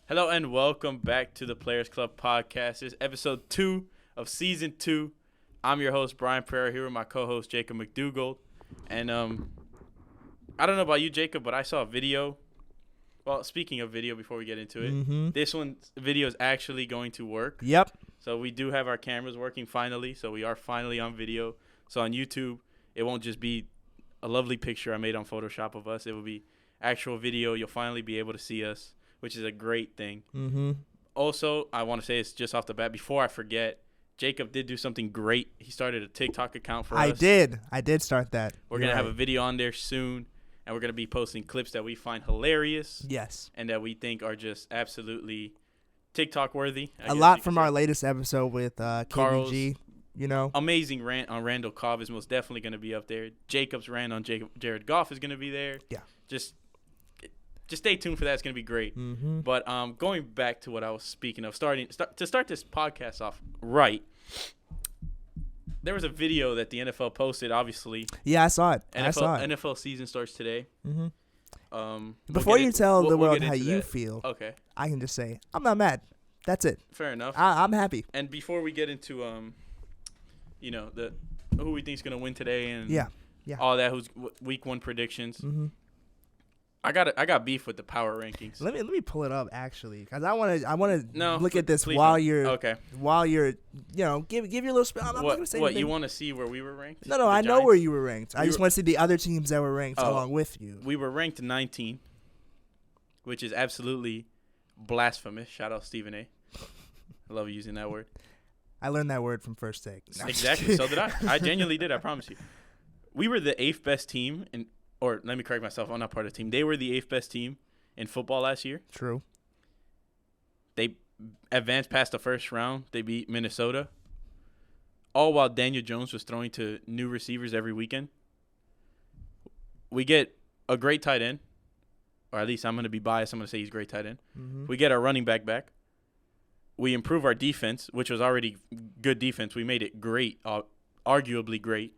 Hello and welcome back to the Players Club podcast. This is episode 2 of season 2. I'm your host, Bryan here with my co-host, Jacob McDougald. And I don't know about you, Jacob, but I saw a video. Well, speaking of video, before we get into it, this video is actually going to work. Yep. So we do have our cameras working finally. So we are finally on video. So on YouTube, it won't just be a lovely picture I made on Photoshop of us. It will be actual video. You'll finally be able to see us, which is a great thing. Also, I want to say this just off the bat. Before I forget, Jacob did do something great. He started a TikTok account for us. I did start that. We're going to have a video on there soon, and we're going to be posting clips that we find hilarious. Yes. And that we think are just absolutely TikTok worthy. A lot from our latest episode with KBG, you know. Amazing rant on Randall Cobb is most definitely going to be up there. Jacob's rant on Jared Goff is going to be there. Yeah. Just stay tuned for that. It's going to be great. But going back to what I was speaking of, to start this podcast off right, there was a video that the NFL posted, obviously. Yeah, I saw it. NFL season starts today. Before you tell the world how you feel, okay, I can just say, I'm not mad. That's it. Fair enough. I'm happy. And before we get into, who we think is going to win today and all that, who's week 1 predictions, I got beef with the power rankings. Let me pull it up actually, because I want to look at this while you're give your little spell. I'm not gonna say anything. You want to see where we were ranked? No, I know where you were ranked. I just want to see the other teams that were ranked along with you. We were ranked 19, which is absolutely blasphemous. Shout out Stephen A. I love using that word. I learned that word from First Take. Exactly. So did I. I genuinely did. I promise you. We were the 8th best team or let me correct myself, I'm not part of the team. They were the 8th best team in football last year. True. They advanced past the first round. They beat Minnesota. All while Daniel Jones was throwing to new receivers every weekend. We get a great tight end, or at least I'm going to be biased. I'm going to say he's a great tight end. We get our running back. We improve our defense, which was already good defense. We made it great, arguably great.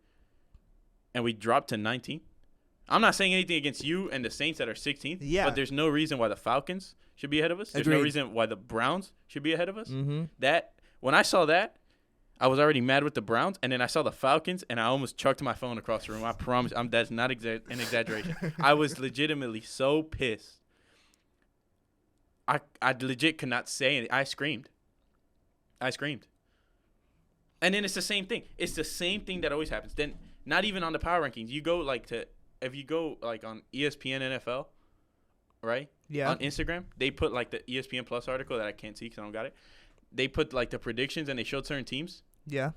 And we dropped to 19th. I'm not saying anything against you and the Saints that are 16th, but there's no reason why the Falcons should be ahead of us. There's no reason why the Browns should be ahead of us. That when I saw that, I was already mad with the Browns, and then I saw the Falcons, and I almost chucked my phone across the room. I promise, that's not an exaggeration. I was legitimately so pissed. I legit could not say anything. I screamed. And then it's the same thing. It's the same thing that always happens. Then not even on the power rankings. You go if you go on ESPN NFL, right? Yeah. On Instagram, they put the ESPN Plus article that I can't see because I don't got it. They put the predictions and they showed certain teams. Yeah.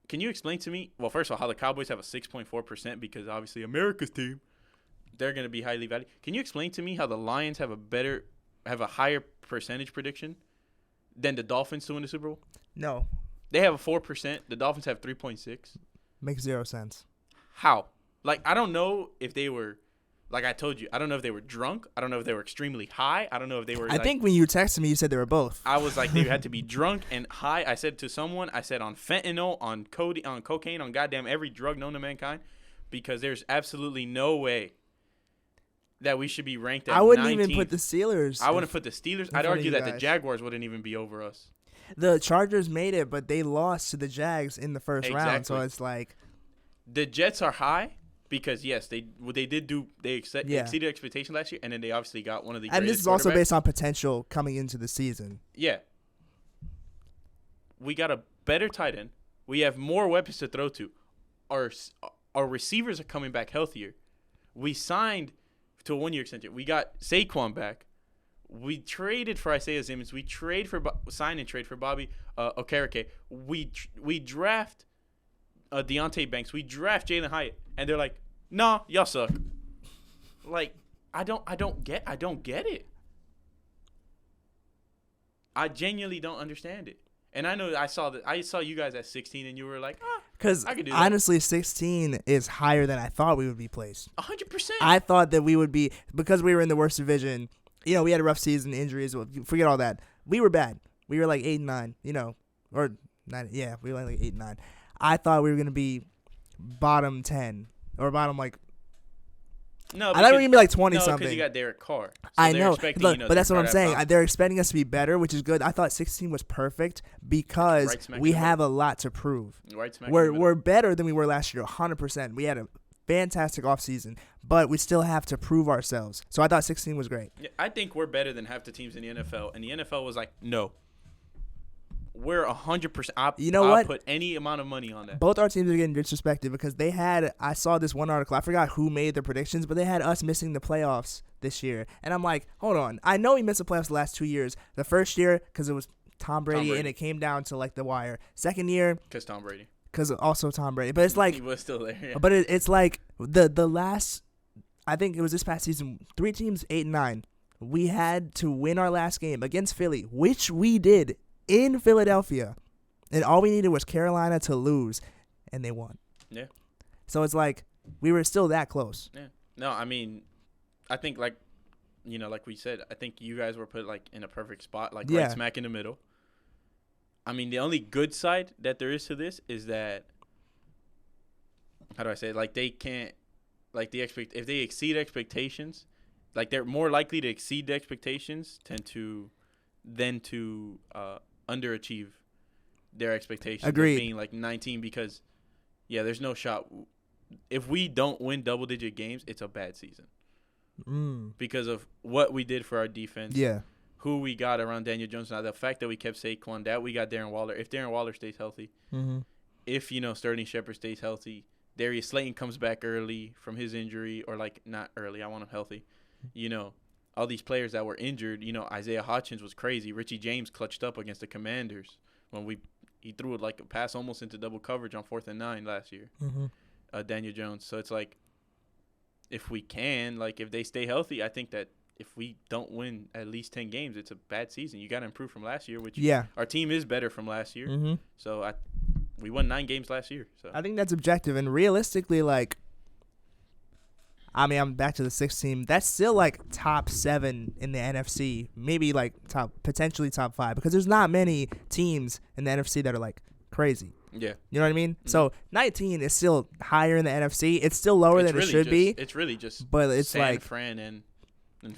Can you explain to me, well, first of all, how the Cowboys have a 6.4% because obviously America's team, they're going to be highly valued. Can you explain to me how the Lions have a higher percentage prediction than the Dolphins to win the Super Bowl? No. They have a 4%. The Dolphins have 3.6. Makes zero sense. How? I don't know if they were, like I told you, I don't know if they were drunk. I don't know if they were extremely high. I don't know if they were. I think when you texted me, you said they were both. I was like, they had to be drunk and high. I said to someone, on fentanyl, on cocaine, on goddamn every drug known to mankind, because there's absolutely no way that we should be ranked at 19th. I wouldn't even put the Steelers. I wouldn't put the Steelers. I'd argue that the Jaguars wouldn't even be over us. The Chargers made it, but they lost to the Jags in the first round. So it's like the Jets are high. Because, yes, they exceeded expectations last year, and then they obviously got one of the greatest. And this is also based on potential coming into the season. Yeah. We got a better tight end. We have more weapons to throw to. Our receivers are coming back healthier. We signed to a 1-year extension. We got Saquon back. We traded for Isaiah Simmons. We sign and trade for Bobby Okereke. We draft Deontay Banks. We draft Jalen Hyatt. And they're like, nah, y'all suck. I don't get it. I genuinely don't understand it. And I know I saw you guys at 16 and you were like, because honestly, 16 is higher than I thought we would be placed. 100%. I thought that we would be, because we were in the worst division. We had a rough season, injuries. Forget all that. We were bad. We were 8 and 9. Or 9. Yeah, we were 8 and 9. I thought we were gonna be bottom 10 or bottom No, I thought we were gonna be like 20 no, something. because you got Derek Carr. So I they're know, expecting, but that's what I'm saying. Bounce. They're expecting us to be better, which is good. I thought 16 was perfect because we have a lot to prove. Right smack We're better than we were last year, 100%. We had a fantastic offseason, but we still have to prove ourselves. So I thought 16 was great. Yeah, I think we're better than half the teams in the NFL, and the NFL was like, no. We're 100%. You know I'll what? put any amount of money on that. Both our teams are getting disrespected because they had. I saw this one article. I forgot who made the predictions, but they had us missing the playoffs this year, and I'm like, hold on. I know we missed the playoffs the last 2 years. The first year because it was Tom Brady, and it came down to like the wire. Second year because Tom Brady. Because also Tom Brady, but it's like he was still there. Yeah. But it's like the last. I think it was this past season. 3 teams, 8-9. We had to win our last game against Philly, which we did in Philadelphia. And all we needed was Carolina to lose, and they won. Yeah. So it's like we were still that close. Yeah. No, I mean, I think like we said, I think you guys were put like in a perfect spot, like right smack in the middle. I mean, the only good side that there is to this is that, how do I say it? Like they can't, like if they exceed expectations, like they're more likely to exceed the expectations than to underachieve their expectations. Agreed. Of being like 19 because, yeah, there's no shot. If we don't win double-digit games, it's a bad season. Because of what we did for our defense. Yeah. Who we got around Daniel Jones. Now, the fact that we kept Saquon, that we got Darren Waller. If Darren Waller stays healthy, if, Sterling Shepard stays healthy, Darius Slayton comes back early from his injury, or like not early. I want him healthy. All these players that were injured, Isaiah Hodgins was crazy. Richie James clutched up against the Commanders when he threw it like a pass almost into double coverage on 4th and 9 last year. Daniel Jones. So it's like, if we can, like if they stay healthy, I think that if we don't win at least 10 games, it's a bad season. You got to improve from last year, which our team is better from last year. So we won 9 games last year. So I think that's objective. And realistically, like, I mean, I'm back to the 6th team. That's still like top 7 in the NFC, maybe like potentially top 5, because there's not many teams in the NFC that are like crazy. Yeah. You know what I mean? So 19 is still higher in the NFC. It's still lower than it should be. It's really just but it's San like Fran and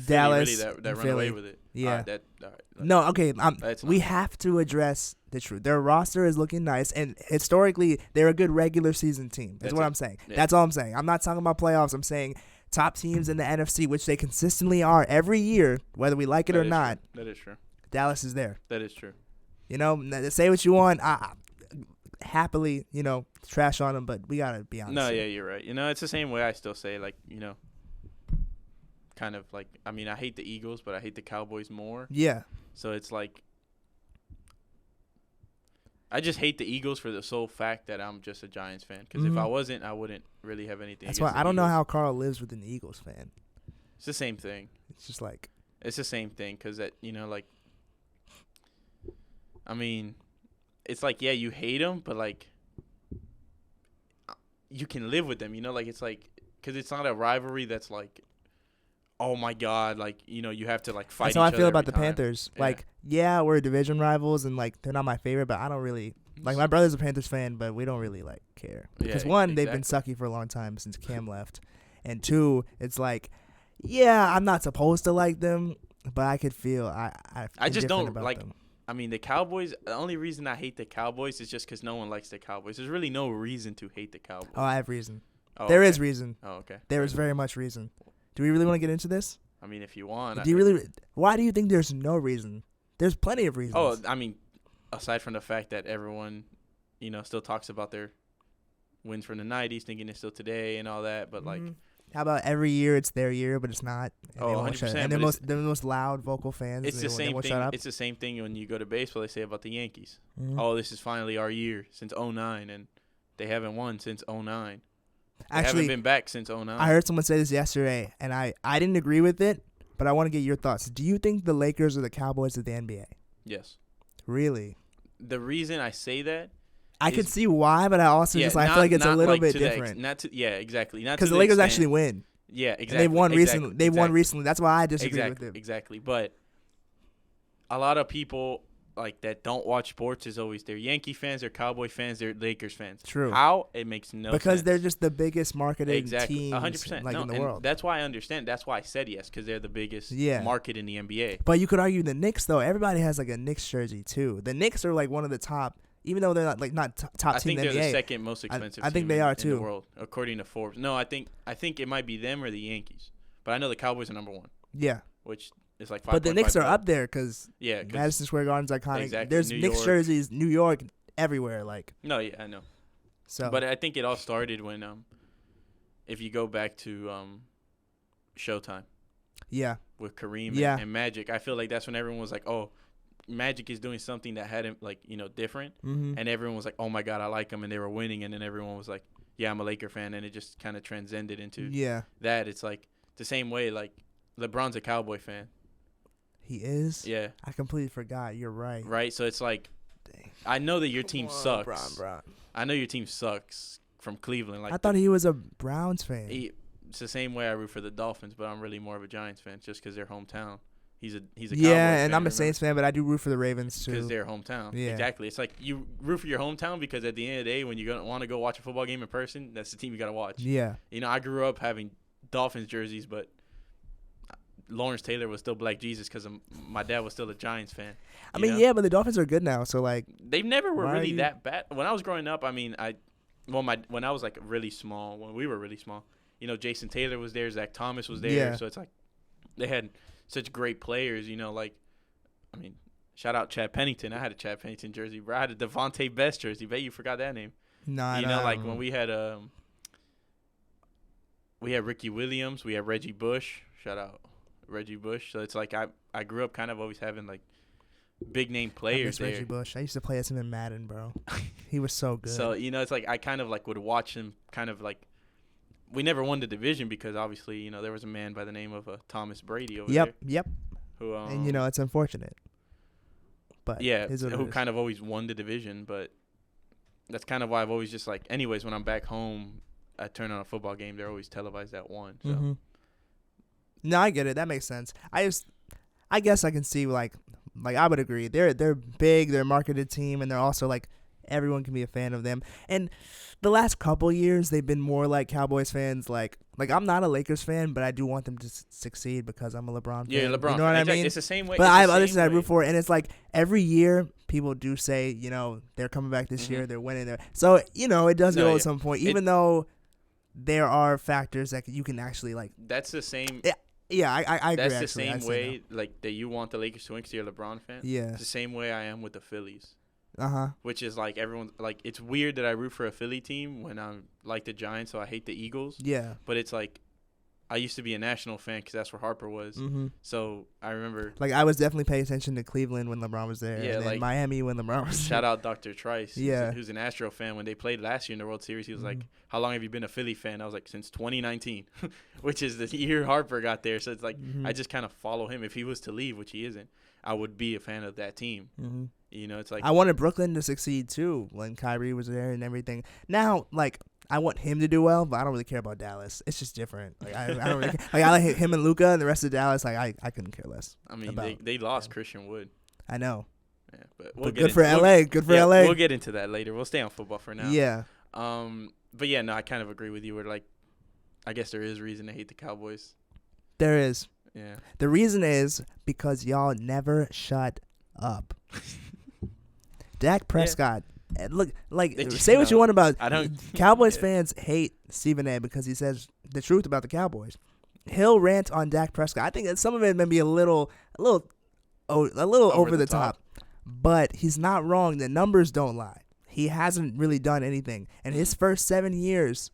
Dallas Philly really that run Philly. away with it. Yeah. All right, no, okay. We have to address the truth. Their roster is looking nice, and historically, they're a good regular season team. That's what I'm saying. Yeah. That's all I'm saying. I'm not talking about playoffs. I'm saying top teams in the NFC, which they consistently are every year, whether we like it or not. That is true. Dallas is there. That is true. Say what you want. I happily, trash on them, but we gotta be honest. No, yeah, you're right. It's the same way I still say, like, kind of like, I mean, I hate the Eagles, but I hate the Cowboys more. Yeah. So it's like, I just hate the Eagles for the sole fact that I'm just a Giants fan. Because if I wasn't, I wouldn't really have anything. That's why I don't know how Carl lives with an Eagles fan. It's the same thing. It's just like, it's the same thing because that like, I mean, it's like, yeah, you hate them, but like, you can live with them. Like it's like, because it's not a rivalry that's like, oh my God, like, you have to like fight. That's how I feel about the time. Panthers. Yeah. Like, yeah, we're division rivals, and like they're not my favorite, but I don't really like. My brother's a Panthers fan, but we don't really like care because one, they've been sucky for a long time since Cam left, and 2, it's like, yeah, I'm not supposed to like them, but I could feel I just don't like them. I mean, the Cowboys, the only reason I hate the Cowboys is just because no one likes the Cowboys. There's really no reason to hate the Cowboys. Oh, I have reason. Oh, there is reason. Oh, okay. There is very much reason. Do we really want to get into this? I mean, if you want. Why do you think there's no reason? There's plenty of reasons. Oh, I mean, aside from the fact that everyone, still talks about their wins from the 90s, thinking it's still today and all that, but like. How about every year it's their year, but it's not? And 100%. And they're the most loud vocal fans. It's the same thing. It's the same thing when you go to baseball. They say about the Yankees. Oh, this is finally our year since 2009, and they haven't won since 2009. They haven't been back since 2009. I heard someone say this yesterday, and I didn't agree with it, but I want to get your thoughts. Do you think the Lakers are the Cowboys of the NBA? Yes. Really? The reason I say that, I could see why, but I also I feel like it's a little bit different. Exactly. Not because the Lakers actually win. Yeah, exactly. And they've won recently. They've won recently. That's why I disagree with it. Exactly. But a lot of people, like that don't watch sports is always they're Yankee fans, they're Cowboy fans, they're Lakers fans. True. How? It makes no sense. Because they're just the biggest marketing exactly. teams 100%. like no, in the and world. That's why I understand. That's why I said yes, because they're the biggest market in the NBA. But you could argue the Knicks, though. Everybody has like a Knicks jersey, too. The Knicks are like one of the top, even though they're not top team in the NBA. I think they're the second most expensive I think team they are, in too. the world, according to Forbes. No, I think it might be them or the Yankees. But I know the Cowboys are number one. Yeah. Which is like 5. But the Knicks are up there because yeah, Madison Square Garden's iconic. Exactly. There's New Knicks York. jerseys, New York, everywhere. Like. No, yeah, I know. So. But I think it all started when if you go back to Showtime. Yeah. With Kareem and Magic. I feel like that's when everyone was like, oh, Magic is doing something that hadn't, like, different. Mm-hmm. And everyone was like, oh, my God, I like him. And they were winning. And then everyone was like, yeah, I'm a Laker fan. And it just kind of transcended into that. It's like the same way, like, LeBron's a Cowboy fan. He is? Yeah. I completely forgot. You're right. Right? So it's like, I know that your team sucks. Bron. I know your team sucks from Cleveland. Like I thought he was a Browns fan. It's the same way I root for the Dolphins, but I'm really more of a Giants fan just because they're hometown. He's a Cowboys fan, I'm a Saints fan, but I do root for the Ravens too. Because they're hometown. Yeah. Exactly. It's like you root for your hometown because at the end of the day, when you want to go watch a football game in person, that's the team you got to watch. Yeah. I grew up having Dolphins jerseys, but Lawrence Taylor was still Black Jesus because my dad was still a Giants fan. I mean, yeah, but the Dolphins are good now, so like they never were really that bad. When I was growing up, I mean, when I was like really small, when we were really small, Jason Taylor was there, Zach Thomas was there, so it's like they had such great players, like, I mean, shout out Chad Pennington. I had a Chad Pennington jersey, bro. I had a Devontae Best jersey. Bet you forgot that name. Nah, like when we had Ricky Williams, we had Reggie Bush. Shout out Reggie Bush. So it's like I grew up kind of always having like big name players there. Reggie Bush. I used to play as him in Madden, bro. He was so good. So it's like I kind of like would watch him. Kind of like we never won the division because obviously there was a man by the name of Thomas Brady over there. Yep. Who and it's unfortunate. But yeah, who kind of always won the division. But that's kind of why I've always just like. Anyways, when I'm back home, I turn on a football game. They're always televised at 1. So. Mm-hmm. No, I get it. That makes sense. I guess I can see like I would agree. They're big. They're a marketed team, and they're also like everyone can be a fan of them. And the last couple years, they've been more like Cowboys fans. Like I'm not a Lakers fan, but I do want them to succeed because I'm a LeBron fan. Yeah, LeBron. You know what I mean? It's the same way. But I have other things I root for, and it's like every year people do say, they're coming back this year, they're winning there. So it does go at some point, even though there are factors that you can actually like. That's the same. Yeah, I agree. That's the same way like that you want the Lakers to win because you're a LeBron fan. Yeah. It's the same way I am with the Phillies. Uh-huh. Which is like everyone like it's weird that I root for a Philly team when I'm like the Giants, so I hate the Eagles. Yeah. But it's like I used to be a national fan because that's where Harper was. Mm-hmm. So I remember. Like I was definitely paying attention to Cleveland when LeBron was there. Yeah, and then like Miami when LeBron was there. Shout out Dr. Trice. Yeah. Who's an Astro fan. When they played last year in the World Series, he was like, "How long have you been a Philly fan?" I was like, "Since 2019," which is the year Harper got there. So it's like I just kind of follow him. If he was to leave, which he isn't, I would be a fan of that team. Mm-hmm. It's like I wanted Brooklyn to succeed too when Kyrie was there and everything. Now, like I want him to do well, but I don't really care about Dallas. It's just different. Like I don't really care. Like I like him and Luka and the rest of Dallas. Like I couldn't care less. I mean, they lost Christian Wood. I know. Yeah, but good for LA. Good for LA. We'll get into that later. We'll stay on football for now. Yeah. But yeah, no, I kind of agree with you. We're like, I guess there is reason to hate the Cowboys. There is. Yeah. The reason is because y'all never shut up. Dak Prescott. Yeah. Look, say what you want about. Cowboys fans hate Stephen A. because he says the truth about the Cowboys. He'll rant on Dak Prescott. I think that some of it may be a little over the top, but he's not wrong. The numbers don't lie. He hasn't really done anything, and his first 7 years.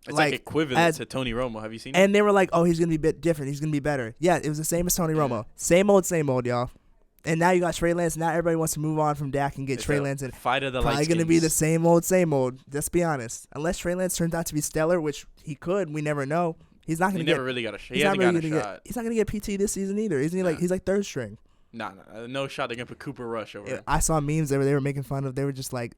It's like equivalent to Tony Romo. Have you seen it? And they were like, "Oh, he's gonna be a bit different. He's gonna be better." Yeah, it was the same as Tony Romo. Same old, y'all. And now you got Trey Lance. Now everybody wants to move on from Dak and get Trey Lance. And fight of the probably going to be the same old. Let's be honest. Unless Trey Lance turns out to be stellar, which he could, we never know. He's not going to get. He never really got a shot. He hasn't got a shot. He's not going to get PT this season either. Isn't he? Like he's like third string. No shot. They're going to put Cooper Rush over him. I saw memes they were making fun of. They were just like,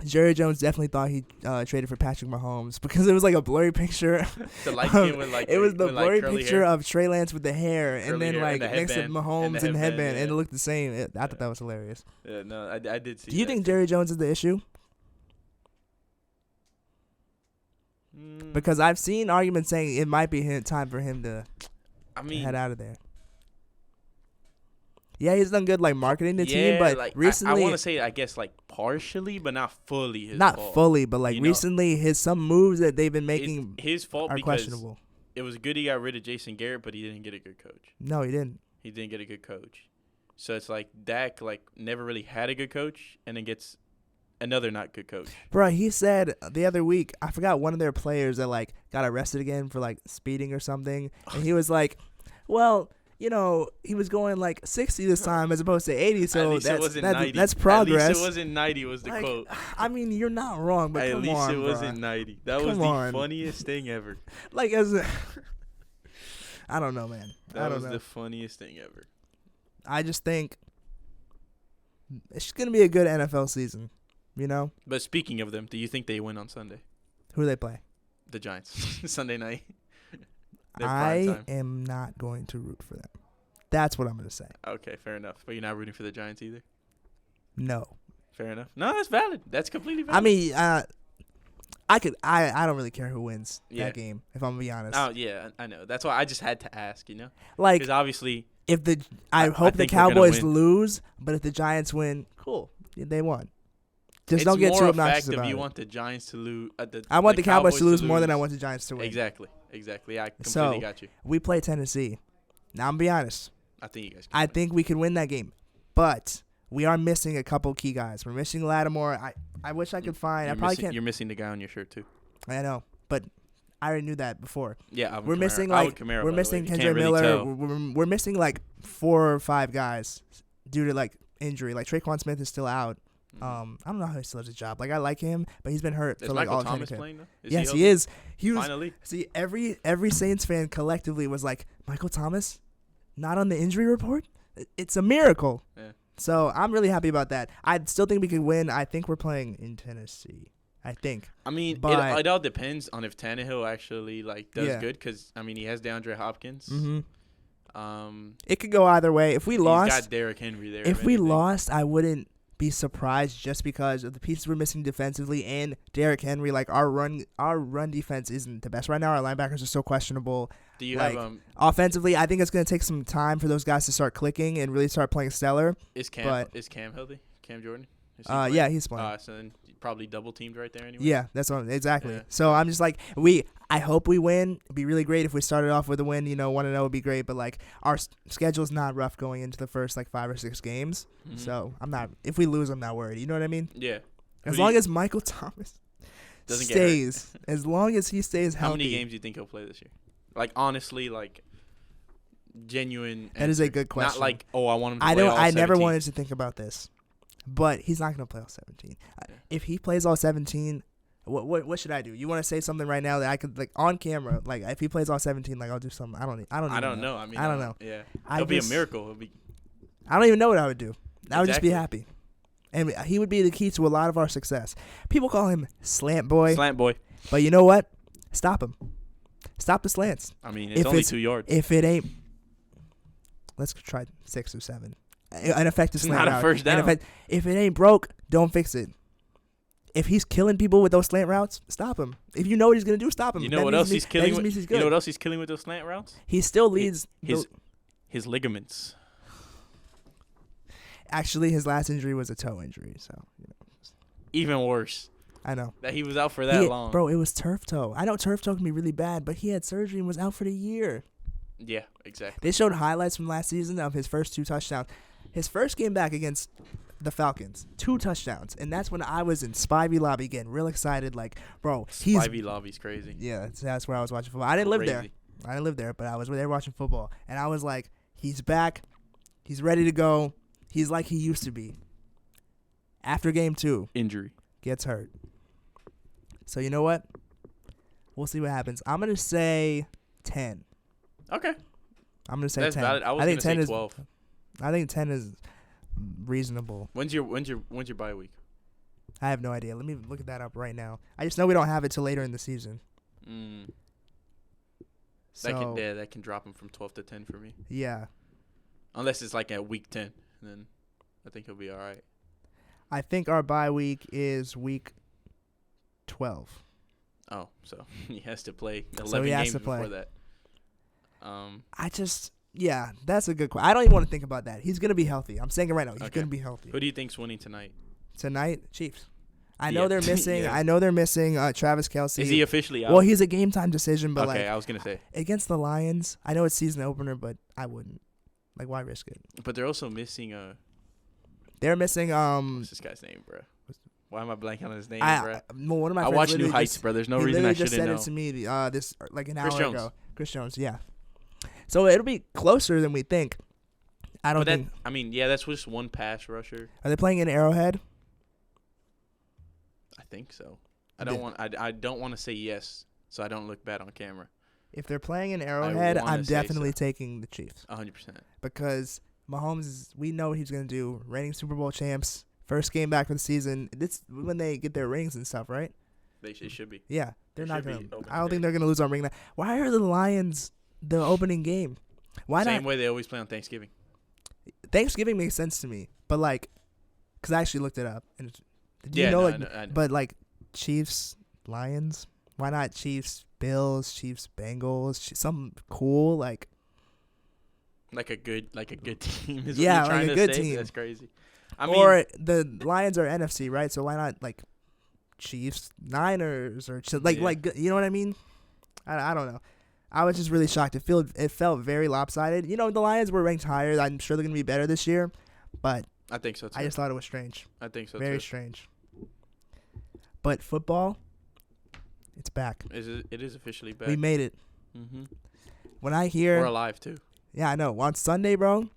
Jerry Jones definitely thought he traded for Patrick Mahomes because it was like a blurry picture. The light skin with like it was the blurry curly picture hair. of Trey Lance with the hair, Curly and then hair like and the next to headband. Mahomes and the headband, yeah. and it looked the same. I thought that was hilarious. Yeah, no, I did see. Do you think Jerry Jones is the issue? Because I've seen arguments saying it might be time for him to head out of there. Yeah, he's done good like marketing the team, but like, recently I want to say I guess like partially, but not fully his not fault. fully, but like recently some moves that they've been It's making his fault are because questionable. it was good he got rid of Jason Garrett, but he didn't get a good coach. No, he didn't. He didn't get a good coach. So it's like Dak like never really had a good coach and then gets another not good coach. Bro, he said the other week, I forgot one of their players that like got arrested again for like speeding or something, and he was like, well, you know, he was going like 60 this time as opposed to 80, so that's progress. At least it wasn't 90 was the like, quote. I mean, you're not wrong, but at least on, it wasn't 90. That was the funniest thing ever. Like I don't know, man. That was the funniest thing ever. I just think it's going to be a good NFL season, you know? But speaking of them, do you think they win on Sunday? Who do they play? The Giants. Sunday night. I am not going to root for them. That's what I'm going to say. Okay, fair enough. But you're not rooting for the Giants either? No. Fair enough. No, that's valid. That's completely valid. I mean, I don't really care who wins that game, if I'm going to be honest. Oh, yeah, I know. That's why I just had to ask, you know? Like, because obviously, I hope the Cowboys lose, but if the Giants win, cool. They won. Just don't get too obnoxious about it. You want the Giants to lose. I want the Cowboys to lose more than I want the Giants to win. Exactly. I completely got you. We play Tennessee. Now, I'm going to be honest. I think you guys can I think we could win that game. But we are missing a couple key guys. We're missing Lattimore. I wish I could find. I probably can't. You're missing the guy on your shirt, too. I know. But I already knew that before. Yeah, we're missing Kendra Miller. We're missing like 4 or 5 guys due to like injury. Like Traquan Smith is still out. I don't know how he still has a job. Like I like him, but he's been hurt for like all Thomas playing though? Yes, he is. He was finally. See, every Saints fan collectively was like, Michael Thomas, not on the injury report. It's a miracle. Yeah. So I'm really happy about that. I still think we could win. I think we're playing in Tennessee. I think. I mean, it all depends on if Tannehill actually like does good, because I mean he has DeAndre Hopkins. Mm-hmm. It could go either way. If we lost, he's got Derrick Henry there. If we lost, I wouldn't be surprised just because of the pieces we're missing defensively and Derrick Henry. Like our run defense isn't the best right now. Our linebackers are so questionable. Do you have offensively? I think it's going to take some time for those guys to start clicking and really start playing stellar. Is Cam healthy? Cam Jordan? Yeah, he's playing. So then probably double teamed right there anyway. Yeah, that's what exactly. Yeah. So I'm just like I hope we win. It'd be really great if we started off with a win. 1-0 would be great, but like our schedule's not rough going into the first like 5 or 6 games. Mm-hmm. So I'm not. If we lose, I'm not worried. You know what I mean? Yeah. As long as Michael Thomas stays, as long as he stays healthy. How many games do you think he'll play this year? Like honestly, like genuine. That is a good question. Not like I want him to play all 17. I never wanted to think about this. But he's not going to play all 17. Yeah. If he plays all 17, what should I do? You want to say something right now that I could like on camera? Like if he plays all 17, like I'll do something. I don't know. I mean, I don't know. Yeah, it'll be a miracle. I don't even know what I would do. I would just be happy, and he would be the key to a lot of our success. People call him Slant Boy. Slant Boy. But you know what? Stop him. Stop the slants. I mean, it's only 2 yards. If it ain't, let's try 6 or 7. An effective slant route. Not a first down. If it ain't broke, don't fix it. If he's killing people with those slant routes, stop him. If you know what he's gonna do, stop him. You know what else he's killing? You know what else he's killing with those slant routes? He still leads his ligaments. Actually, his last injury was a toe injury, so even worse. I know that he was out for that long. Bro, it was turf toe. I know turf toe can be really bad, but he had surgery and was out for the year. Yeah, exactly. They showed highlights from last season of his first 2 touchdowns. His first game back against the Falcons, 2 touchdowns, and that's when I was in Spivey Lobby getting real excited. Like, bro, Spivey Lobby's crazy. Yeah, that's where I was watching football. I didn't live there, but I was there watching football, and I was like, he's back, he's ready to go, he's like he used to be. After game 2, injury, gets hurt. So you know what? We'll see what happens. I'm gonna say 10. Okay. I'm gonna say that's 10. Valid. I think 10 is 12. I think 10 is reasonable. When's your bye week? I have no idea. Let me look that up right now. I just know we don't have it till later in the season. So that can drop him from 12 to 10 for me. Yeah. Unless it's like at week 10, then I think he'll be all right. I think our bye week is week 12. Oh, so he has to play 11 So he has games to play. before that. Yeah, that's a good question. I don't even want to think about that. He's going to be healthy. I'm saying it right now. He's going to be healthy. Who do you think's winning tonight? Tonight, Chiefs. I know they're missing. I know they're missing Travis Kelce. Is he officially out? Well, he's a game time decision, but I was gonna say against the Lions. I know it's season opener, but I wouldn't. Like, why risk it? But they're also missing They're missing What's this guy's name, bro? Why am I blanking on his name, bro? One of my I friends watch New Heights, just, bro. There's no he reason I just shouldn't said know. it to me this like an Chris hour Jones. ago. Chris Jones, yeah. So it'll be closer than we think. I don't think. I mean, yeah, that's just one pass rusher. Are they playing in Arrowhead? I think so. I don't want to say yes, so I don't look bad on camera. If they're playing in Arrowhead, I'm definitely so. taking the Chiefs. 100%. Because Mahomes, we know what he's going to do. Reigning Super Bowl champs, first game back for the season. This when they get their rings and stuff, right? It should be. Yeah, they're not going to. I don't day. think they're going to lose on ring night. Why are the Lions the opening game? Why Same not? way they always play on Thanksgiving. Thanksgiving makes sense to me, but like, because I actually looked it up. And I know. But like, Chiefs, Lions. Why not Chiefs, Bills, Chiefs, Bengals? Something cool like a good team. Is yeah, what you're trying like a to good say? team. That's crazy. Or the Lions are NFC, right? So why not like Chiefs, Niners, or like you know what I mean? I don't know. I was just really shocked. It felt very lopsided. You know, the Lions were ranked higher. I'm sure they're gonna be better this year, but I think so too. I just thought it was strange. I think so very too. strange. But football, it's back. It is officially back. We made it. Mm-hmm. When I hear we're alive too. Yeah, I know. On Sunday, bro.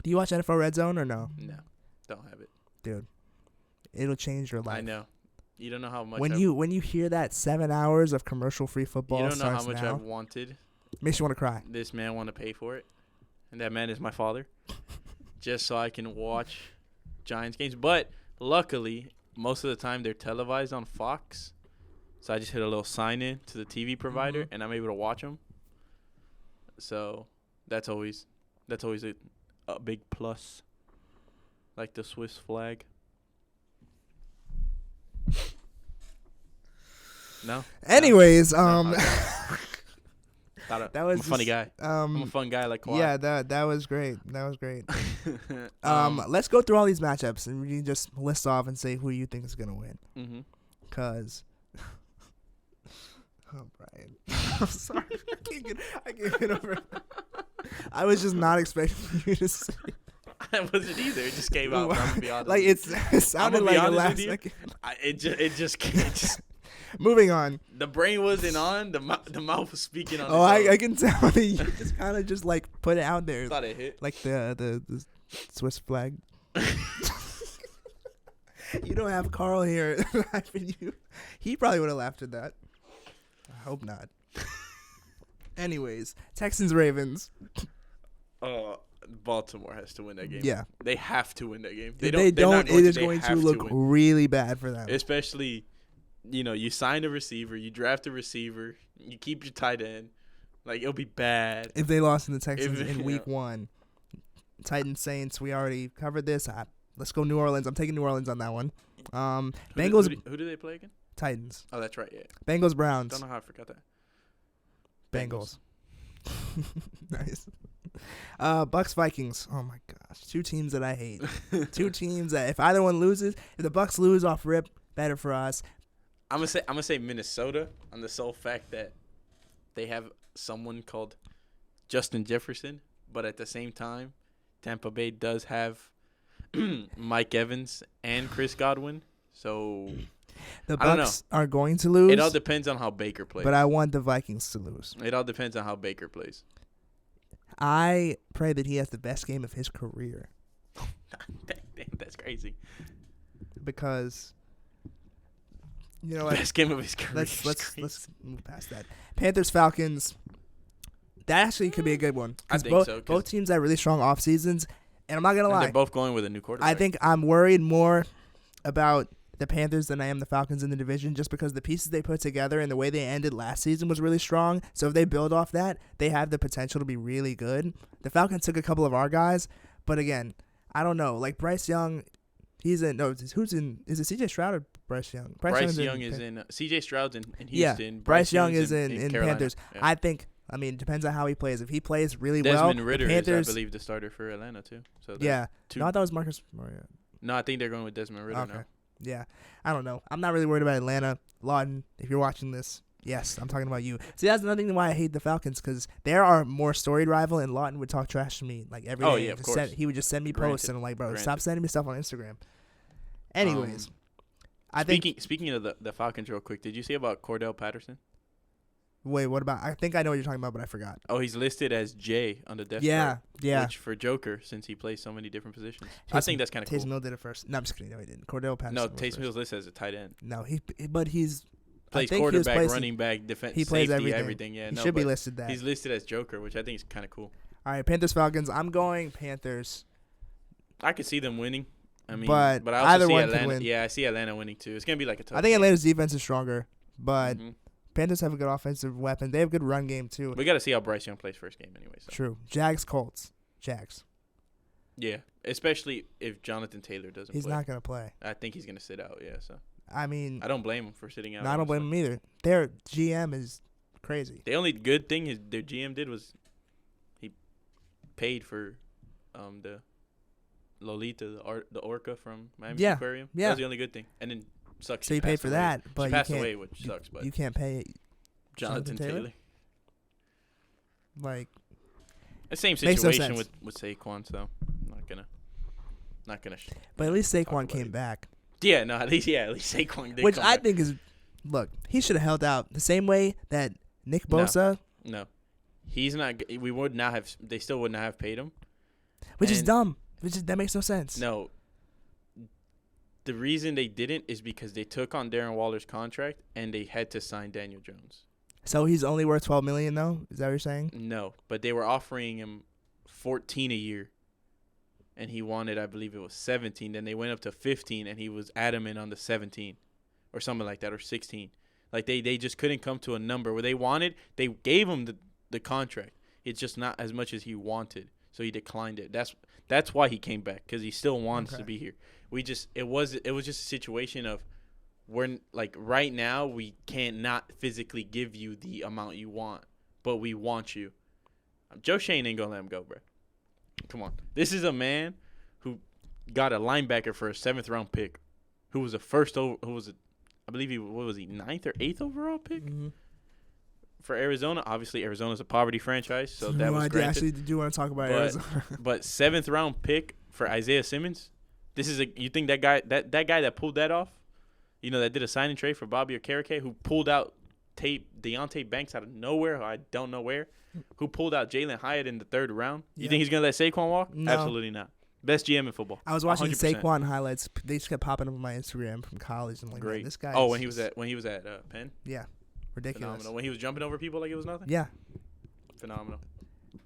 Do you watch NFL Red Zone or no? No, don't have it, dude. It'll change your life. I know. You don't know how much. When you hear that 7 hours of commercial-free football, you don't know how starts much now, I've wanted. Makes you want to cry. This man want to pay for it, and that man is my father, just so I can watch Giants games. But luckily, most of the time they're televised on Fox, so I just hit a little sign in to the TV provider, and I'm able to watch them. So that's always a big plus, like the Swiss flag. No. Anyways, that was I'm a funny guy. I'm a fun guy like Kawhi. Yeah, that was great. Let's go through all these matchups and we can just list off and say who you think is gonna win. Mm-hmm. Cause, Bryan, I'm sorry, I can't get over it. I was just not expecting you to say. I wasn't either. It just came out. I'm gonna be honest. Like it sounded like a last second. It just. Moving on. The brain wasn't on. The mouth was speaking on. I can tell that you just kind of just like put it out there. Thought it hit. Like the Swiss flag. You don't have Carl here laughing you. He probably would have laughed at that. I hope not. Anyways, Texans Ravens. Baltimore has to win that game. Yeah, they have to win that game. If they don't, it is going to look really bad for them. Especially, you sign a receiver, you draft a receiver, you keep your tight end. Like, it'll be bad. If they lost in the Texans in week 1. Titans, Saints, we already covered this. Let's go New Orleans. I'm taking New Orleans on that one. Bengals. Who do they play again? Titans. Oh, that's right, yeah. Bengals, Browns. Don't know how I forgot that. Bengals. Nice. Bucks, Vikings. Oh, my gosh. 2 teams that I hate. 2 teams that if either one loses, if the Bucks lose off rip, better for us. I'm gonna say Minnesota on the sole fact that they have someone called Justin Jefferson, but at the same time, Tampa Bay does have Mike Evans and Chris Godwin. So the Bucks are going to lose. It all depends on how Baker plays. But I want the Vikings to lose. It all depends on how Baker plays. I pray that he has the best game of his career. That's crazy. Because best game of his career. Let's move past that. Panthers, Falcons. That actually could be a good one. I think so. Both teams have really strong off seasons, and I'm not gonna lie. They're both going with a new quarterback. I think I'm worried more about the Panthers than I am the Falcons in the division, just because the pieces they put together and the way they ended last season was really strong. So if they build off that, they have the potential to be really good. The Falcons took a couple of our guys, but again, I don't know. Like Bryce Young, is it CJ Stroud or Bryce Young? Bryce Young is in CJ Stroud's in Houston. Yeah, Bryce Young is in Panthers. Yeah. I think. I mean, it depends on how he plays. If he plays really Desmond well, Ridder the Panthers, is, I believe, the starter for Atlanta too. So yeah. No, I thought it was Marcus Mariota. No, I think they're going with Desmond Ridder now. Yeah. I don't know. I'm not really worried about Atlanta. Lawton, if you're watching this, yes, I'm talking about you. See, that's another thing why I hate the Falcons, because they're our more storied rival, and Lawton would talk trash to me like every day. Oh, yeah, of course. He would just send me posts, and I'm like, bro, stop sending me stuff on Instagram. Anyways. Speaking of the Falcons real quick, did you see about Cordell Patterson? Wait, what about? I think I know what you're talking about, but I forgot. Oh, he's listed as J on the depth chart. Yeah. Which for Joker, since he plays so many different positions. I think that's kind of cool. Taysom Hill did it first. No, I'm just kidding. No, he didn't. Cordell Patterson. No, Taysom Hill's listed as a tight end. No, but he's plays quarterback, running back, defense, he plays safety, everything. Yeah, he should be listed that. He's listed as Joker, which I think is kind of cool. All right, Panthers Falcons. I'm going Panthers. I could see them winning. I mean, but I also either see one Atlanta. can win. Yeah, I see Atlanta winning too. It's gonna be like a tough. I think game. Atlanta's defense is stronger, but Panthers have a good offensive weapon. They have a good run game too. We got to see how Bryce Young plays first game anyway. So. True. Jags Colts. Jags. Yeah, especially if Jonathan Taylor doesn't. He's not gonna play. I think he's gonna sit out. Yeah, so. I mean, I don't blame him for sitting out. No, I don't blame him either. Their GM is crazy. The only good thing their GM did was he paid for the Lolita, the orca from Miami Aquarium. Yeah, that was the only good thing. And then sucks. So you paid for that, but she passed away, which sucks. But you can't pay Jonathan Taylor. Like the same situation with Saquon, so I'm not gonna. But at least Saquon came back. Yeah, no, at least Saquon did. Which I think is, look, he should have held out the same way that Nick Bosa. No, he's not. We would not have. They still would not have paid him. Which is dumb. That makes no sense. No. The reason they didn't is because they took on Darren Waller's contract and they had to sign Daniel Jones. So he's only worth $12 million, though? Is that what you're saying? No, but they were offering him $14 a year, and he wanted, I believe it was 17. Then they went up to 15, and he was adamant on the 17, or something like that, or 16. Like they just couldn't come to a number where they wanted. They gave him the contract. It's just not as much as he wanted, so he declined it. That's why he came back, because he still wants to be here. It was just a situation of we're like right now we can't not physically give you the amount you want, but we want you. Joe Shane ain't gonna let him go, bro. Come on, this is a man who got a linebacker for a 7th round pick, who was I believe he 9th or 8th overall pick for Arizona. Obviously, Arizona's a poverty franchise, so that was granted. I actually do want to talk about Arizona. But 7th round pick for Isaiah Simmons. You think that guy that pulled that off, that did a sign and trade for Bobby Okereke, who pulled out Deontay Banks out of nowhere, I don't know where, who pulled out Jalen Hyatt in the 3rd round. You think he's gonna let Saquon walk? No. Absolutely not. Best GM in football. I was watching 100%. Saquon highlights. They just kept popping up on my Instagram from college. I'm like, great. Man, this guy. Oh, when he was at Penn. Yeah, ridiculous. Phenomenal. When he was jumping over people like it was nothing. Yeah, phenomenal.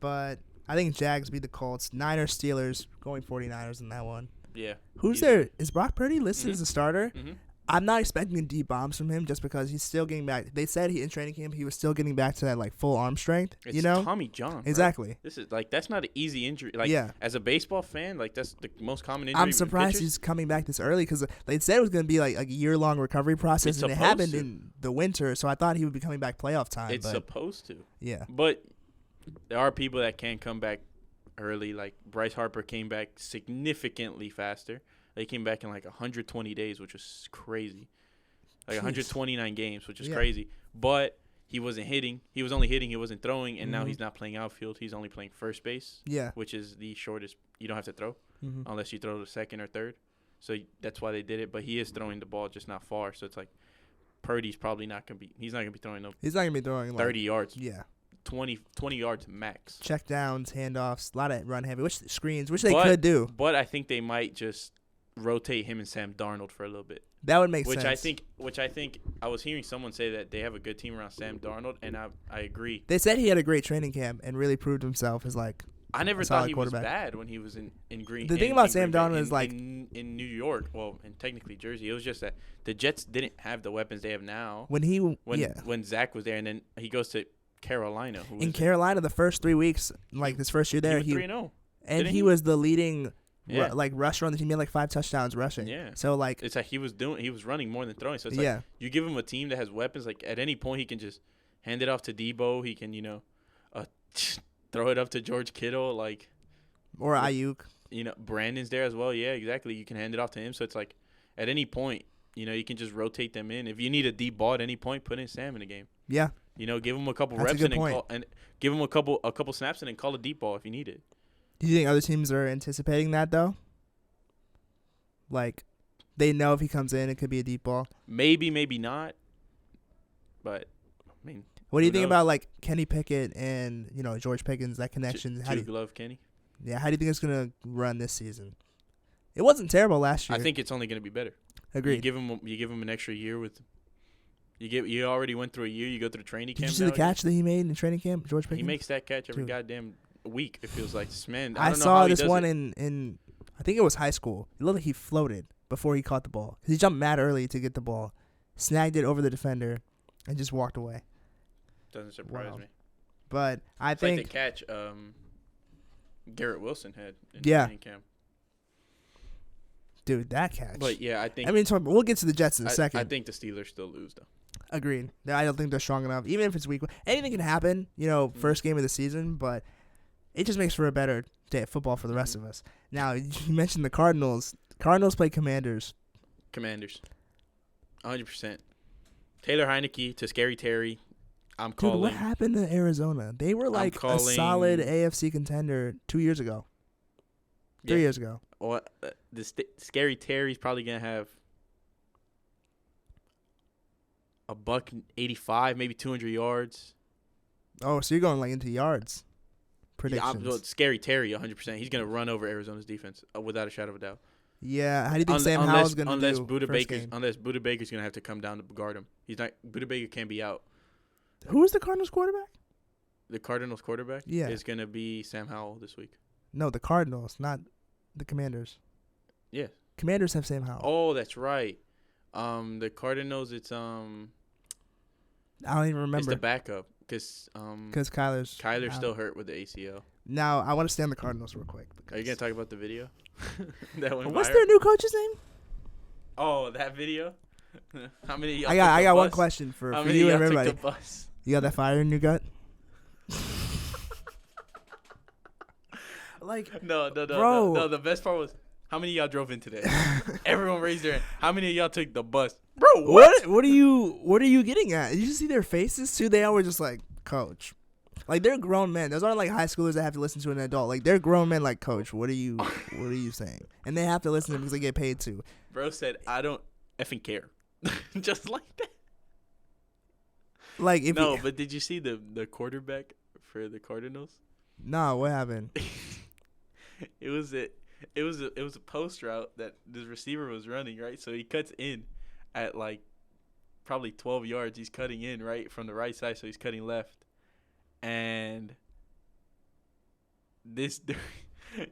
But I think Jags beat the Colts. Niners, Steelers, going 49ers in that one. Yeah. Who's there? Is Brock Purdy listed as a starter? Mm-hmm. I'm not expecting deep bombs from him just because he's still getting back. They said in training camp he was still getting back to that like full arm strength. It's Tommy John. Exactly. Right? This is that's not an easy injury. As a baseball fan, that's the most common injury. I'm surprised he's coming back this early because they said it was going to be like a year-long recovery process, and it happened in the winter. So I thought he would be coming back playoff time. It's supposed to. Yeah. But there are people that can come back early. Like Bryce Harper came back significantly faster. They came back in like 120 days, which was crazy. Like 129 games, which is crazy. But he wasn't hitting. He was only hitting. He wasn't throwing. And now he's not playing outfield. He's only playing first base. Yeah. Which is the shortest. You don't have to throw unless you throw to 2nd or 3rd. So that's why they did it. But he is throwing the ball, just not far. So it's like Purdy's probably not going to be. He's not going to be throwing He's not going to be throwing 30 yards. Yeah. 20 yards max. Check downs, handoffs, a lot of run heavy, screens, which they could do. But I think they might just rotate him and Sam Darnold for a little bit. That would make sense. Which I think I was hearing someone say that they have a good team around Sam Darnold, and I agree. They said he had a great training camp and really proved himself as like I never thought he was bad when he was in Green. The thing about Sam Darnold is like in New York, well, and technically Jersey, it was just that the Jets didn't have the weapons they have now. When Zach was there, and then he goes to Carolina. In Carolina, the first 3 weeks, like his first year there, he was 3-0, and he was the leading rusher on the team. He had like 5 touchdowns rushing. Yeah. So like it's like he was running more than throwing. So it's like you give him a team that has weapons. Like at any point, he can just hand it off to Debo. He can throw it up to George Kittle, like, or Ayuk. Brandon's there as well. Yeah, exactly. You can hand it off to him. So it's like, at any point, you can just rotate them in. If you need a deep ball at any point, put in Sam in the game. Yeah. Give him a couple reps and give him a couple snaps and then call a deep ball if you need it. Do you think other teams are anticipating that though? Like, they know if he comes in, it could be a deep ball. Maybe, maybe not. But I mean. What do you think about like Kenny Pickett and George Pickens, that connection? Glove Kenny. Yeah, how do you think it's gonna run this season? It wasn't terrible last year. I think it's only gonna be better. Agreed. You give him an extra year with. You already went through a year. You go through training camp. Did you see the catch that he made in training camp, George Pickens? He makes that catch every goddamn week. It feels like this man. I saw this one in I think it was high school. It looked like he floated before he caught the ball. He jumped mad early to get the ball, snagged it over the defender, and just walked away. Doesn't surprise me. But I think like the catch Garrett Wilson had in training camp. Dude, that catch. But yeah, I think. I mean, we'll get to the Jets in a second. I think the Steelers still lose though. Agreed. I don't think they're strong enough. Even if it's week, anything can happen. First game of the season, but it just makes for a better day of football for the rest of us. Now, you mentioned the Cardinals. Cardinals play Commanders. 100%. Taylor Heineke to Scary Terry. I'm calling. Dude, what happened to Arizona? They were like a solid AFC contender 2 years ago. 3 years ago. Well, Scary Terry's probably going to have $185, maybe 200 yards. Oh, so you're going like into yards. Predictions. Yeah, Scary Terry, 100%. He's going to run over Arizona's defense without a shadow of a doubt. Yeah, how do you think Sam Howell's going to do? Unless Buda Baker's going to have to come down to guard him. Buda Baker can't be out. Who is the Cardinals quarterback? The Cardinals quarterback is going to be Sam Howell this week. No, the Cardinals, not the Commanders. Yeah. Commanders have Sam Howell. Oh, that's right. The Cardinals, it's I don't even remember. It's the backup because Kyler's still hurt with the ACL. Now I want to stay on the Cardinals real quick. Are you gonna talk about the video? What's their new coach's name? Oh, that video. How many? Of y'all I got one question for you and everybody. Took the bus? You got that fire in your gut? No. Bro. No, the best part was how many of y'all drove in today? Everyone raised their hand. How many of y'all took the bus? Bro, what are you getting at? You just see their faces too? They all were just like, Coach. Like, they're grown men. Those aren't like high schoolers that have to listen to an adult. Like, they're grown men like, Coach, what are you saying? And they have to listen to them because they get paid to. Bro said, I don't effing care. Just like that. Like, but did you see the quarterback for the Cardinals? No, what happened? It was a post route that this receiver was running, right? So he cuts in at like probably 12 yards. He's cutting in right from the right side, so he's cutting left. And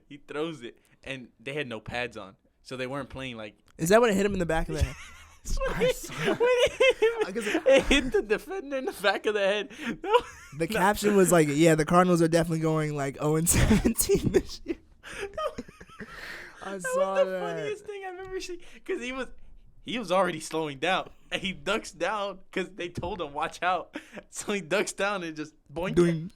he throws it, and they had no pads on, so they weren't playing like. Is that when it hit him in the back of the head? It hit the defender in the back of the head. The caption was like, "Yeah, the Cardinals are definitely going like 0-17 this year." That was the funniest thing I've ever seen, because he was already slowing down, and he ducks down because they told him watch out. So he ducks down and just boink.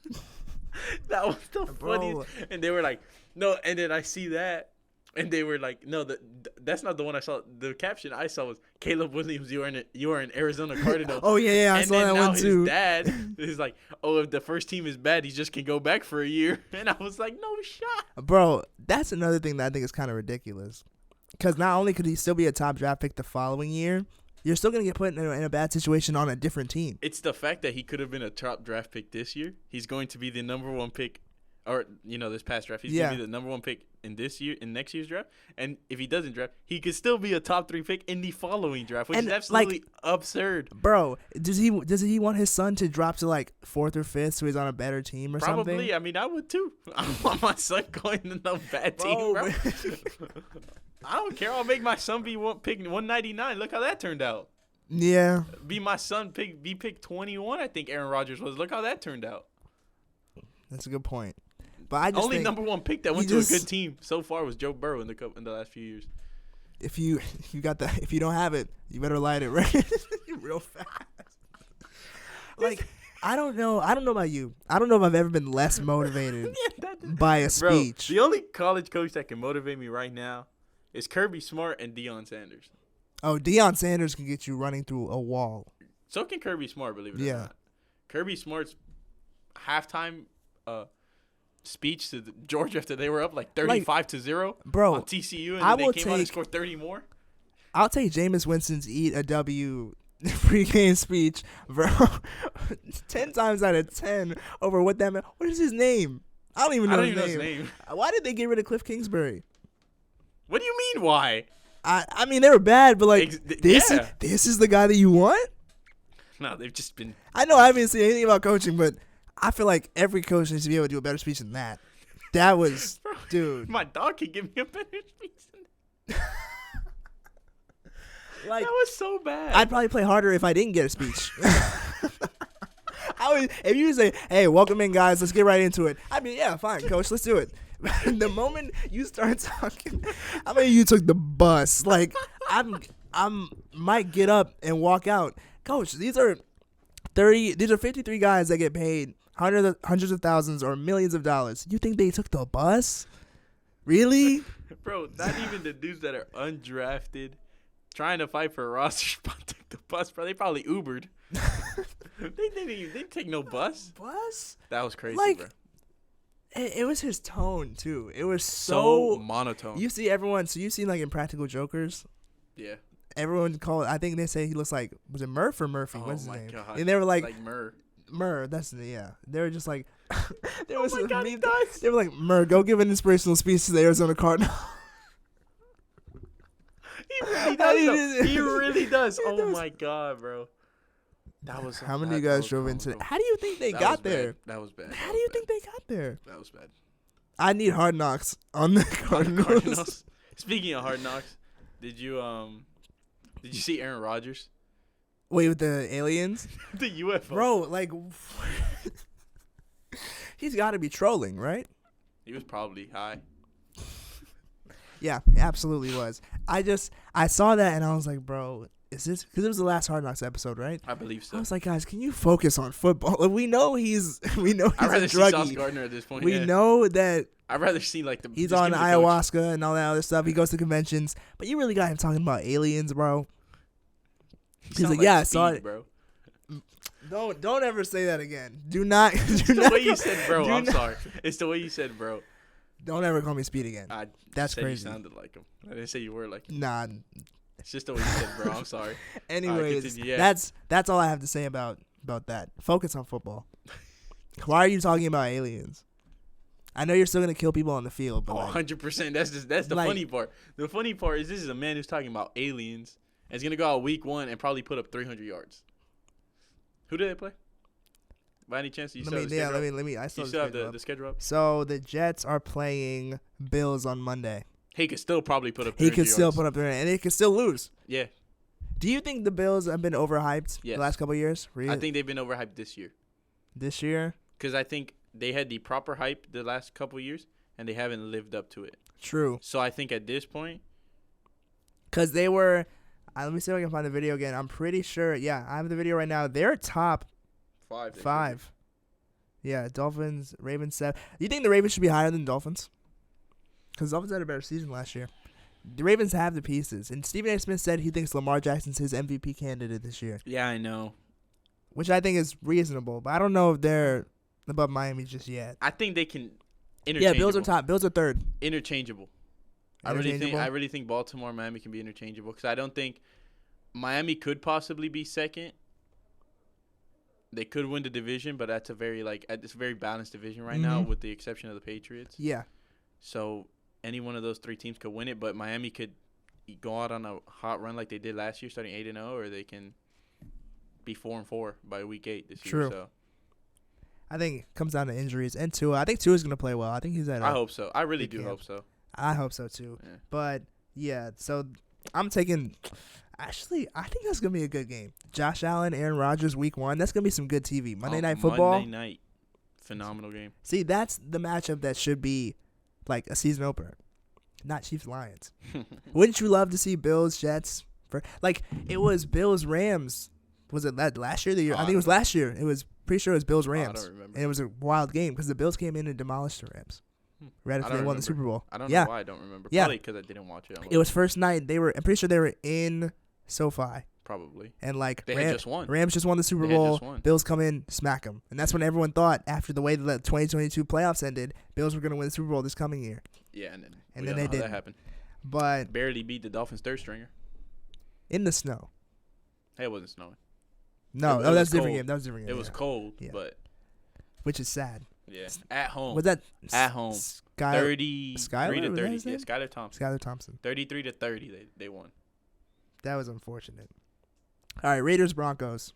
That was the funniest. And they were like, no. And then I see that, and they were like, no, that's not the one I saw. The caption I saw was Caleb Williams, you are an Arizona Cardinal. Oh yeah, I saw that one too. His dad is like, oh, if the first team is bad, he just can go back for a year. And I was like, no shot. Bro, that's another thing that I think is kind of ridiculous. Because not only could he still be a top draft pick the following year, you're still going to get put in a bad situation on a different team. It's the fact that he could have been a top draft pick this year. He's going to be the number one pick or this past draft. He's gonna be the number 1 pick in next year's draft. And if he doesn't draft, he could still be a top 3 pick in the following draft, which is absolutely absurd. Bro, does he want his son to drop to like 4th or 5th so he's on a better team or something? Probably. I mean, I would too. I don't want my son going to no bad team, bro. I don't care. I'll make my son be pick 199. Look how that turned out. Yeah. Be my son be picked 21. I think Aaron Rodgers was. Look how that turned out. That's a good point. But I just only think number 1 pick that went to a good team so far was Joe Burrow in the last few years. If you don't have it, you better light it right real fast. Like I don't know about you. I don't know if I've ever been less motivated by a speech. Bro, the only college coach that can motivate me right now is Kirby Smart and Deion Sanders. Oh, Deion Sanders can get you running through a wall. So can Kirby Smart, believe it or not. Kirby Smart's halftime speech to Georgia after they were up like 35-0 bro, on TCU, and they came out and scored 30 more. I'll take Jameis Winston's eat a W pregame speech, bro, 10 times out of 10 over what that meant. What is his name? I don't even know his name. Why did they get rid of Cliff Kingsbury? What do you mean, why? I mean, they were bad, but like this is the guy that you want? No, they've just been. I know I haven't seen anything about coaching, but I feel like every coach needs to be able to do a better speech than that. That was, bro, dude. My dog can give me a better speech than that. Like, that was so bad. I'd probably play harder if I didn't get a speech. If you say, "Hey, welcome in, guys. Let's get right into it," I'd be, "Yeah, fine, coach. Let's do it." The moment you start talking, I mean, you took the bus. Like, I'm might get up and walk out. Coach, these are 53 guys that get paid hundreds of thousands or millions of dollars. You think they took the bus? Really? Bro, not even the dudes that are undrafted trying to fight for a roster spot took the bus, bro. They probably Ubered. They didn't take no bus. Bus? That was crazy, like, bro. It was his tone, too. It was so monotone. You see everyone, so you've seen like Impractical Jokers? Yeah. Everyone I think they say he looks like, was it Murph or Murphy? Oh, what's his my name? God. And they were like Murr, that's, yeah. They were just like, there oh was my God, they were like, Murr, go give an inspirational speech to the Arizona Cardinals. He really does. He really does. Oh my God, bro. That was. How many of you guys drove into? How do you think they got there? That was bad. How do you think they got there? That was bad. I need Hard Knocks on the Cardinals. Speaking of Hard Knocks, did you see Aaron Rodgers? Wait, with the aliens? The UFO. Bro, like, he's got to be trolling, right? He was probably high. Yeah, absolutely was. I saw that and I was like, bro, is this because it was the last Hard Knocks episode, right? I believe so. I was like, guys, can you focus on football? Like, we know he's I'd rather a see druggie. Sauce Gardner at this point. We know that I'd rather see like he's on ayahuasca and all that other stuff. He goes to conventions, but you really got him talking about aliens, bro. He's like, yeah, I saw it, bro. Don't ever say that again. Do not. It's the way you said, bro. I'm sorry. It's the way you said, bro. Don't ever call me Speed again. That's crazy. You sounded like him. I didn't say you were like him. Nah. It's just the way you said, bro. I'm sorry. Anyways, that's all I have to say about that. Focus on football. Why are you talking about aliens? I know you're still gonna kill people on the field, but 100%. That's the funny part. The funny part is this is a man who's talking about aliens and he's gonna go out week 1 and probably put up 300 yards. Who did they play? By any chance, you still have the schedule? I still have the schedule up. So the Jets are playing Bills on Monday. He could still probably put up. He could still put up 300, and he could still lose. Yeah. Do you think the Bills have been overhyped the last couple of years? Really? I think they've been overhyped this year. This year? Because I think they had the proper hype the last couple of years, and they haven't lived up to it. True. So I think at this point, because they were. Let me see if I can find the video again. I'm pretty sure. Yeah, I have the video right now. They're top 5. Yeah, Dolphins, Ravens 7. Do you think the Ravens should be higher than the Dolphins? Because the Dolphins had a better season last year. The Ravens have the pieces. And Stephen A. Smith said he thinks Lamar Jackson's his MVP candidate this year. Yeah, I know. Which I think is reasonable. But I don't know if they're above Miami just yet. I think they can Yeah, Bills are top. Bills are third. Interchangeable. I really think Baltimore and Miami can be interchangeable. Because I don't think Miami could possibly be second. They could win the division, but that's a very it's a very balanced division right now, with the exception of the Patriots. Yeah. So any one of those three teams could win it, but Miami could go out on a hot run like they did last year, starting 8-0, or they can be 4-4 by week 8 this True. year. So I think it comes down to injuries and Tua. I think Tua's gonna play well. I think he's at. I hope so. I really do hope so. I hope so too. Yeah. But yeah, so I'm taking. Actually, I think that's gonna be a good game. Josh Allen, Aaron Rodgers, Week 1. That's gonna be some good TV. Monday Night Football. Monday night, phenomenal game. See, that's the matchup that should be like a season opener, not Chiefs Lions. Wouldn't you love to see Bills Jets? It was Bills Rams. Was it last year? The year I think it was last year. It was pretty sure it was Bills Rams. I don't remember. And it was a wild game because the Bills came in and demolished the Rams. Right after they won the Super Bowl. I don't know why I don't remember. Probably because I didn't watch it. It was first night. I'm pretty sure they were in SoFi. Probably. And they had just won. Rams just won the Super Bowl. Bills come in, smack them. And that's when everyone thought, after the way the 2022 playoffs ended, Bills were going to win the Super Bowl this coming year. Yeah, and then they did. That happened. But barely beat the Dolphins' third stringer. In the snow. Hey, it wasn't snowing. No, that's a different game. That was a different game. It was cold, but. Which is sad. Yeah, at home. Was that at home? 33 to 30. Yeah, Skylar Thompson. 33 to 30. They won. That was unfortunate. All right, Raiders Broncos.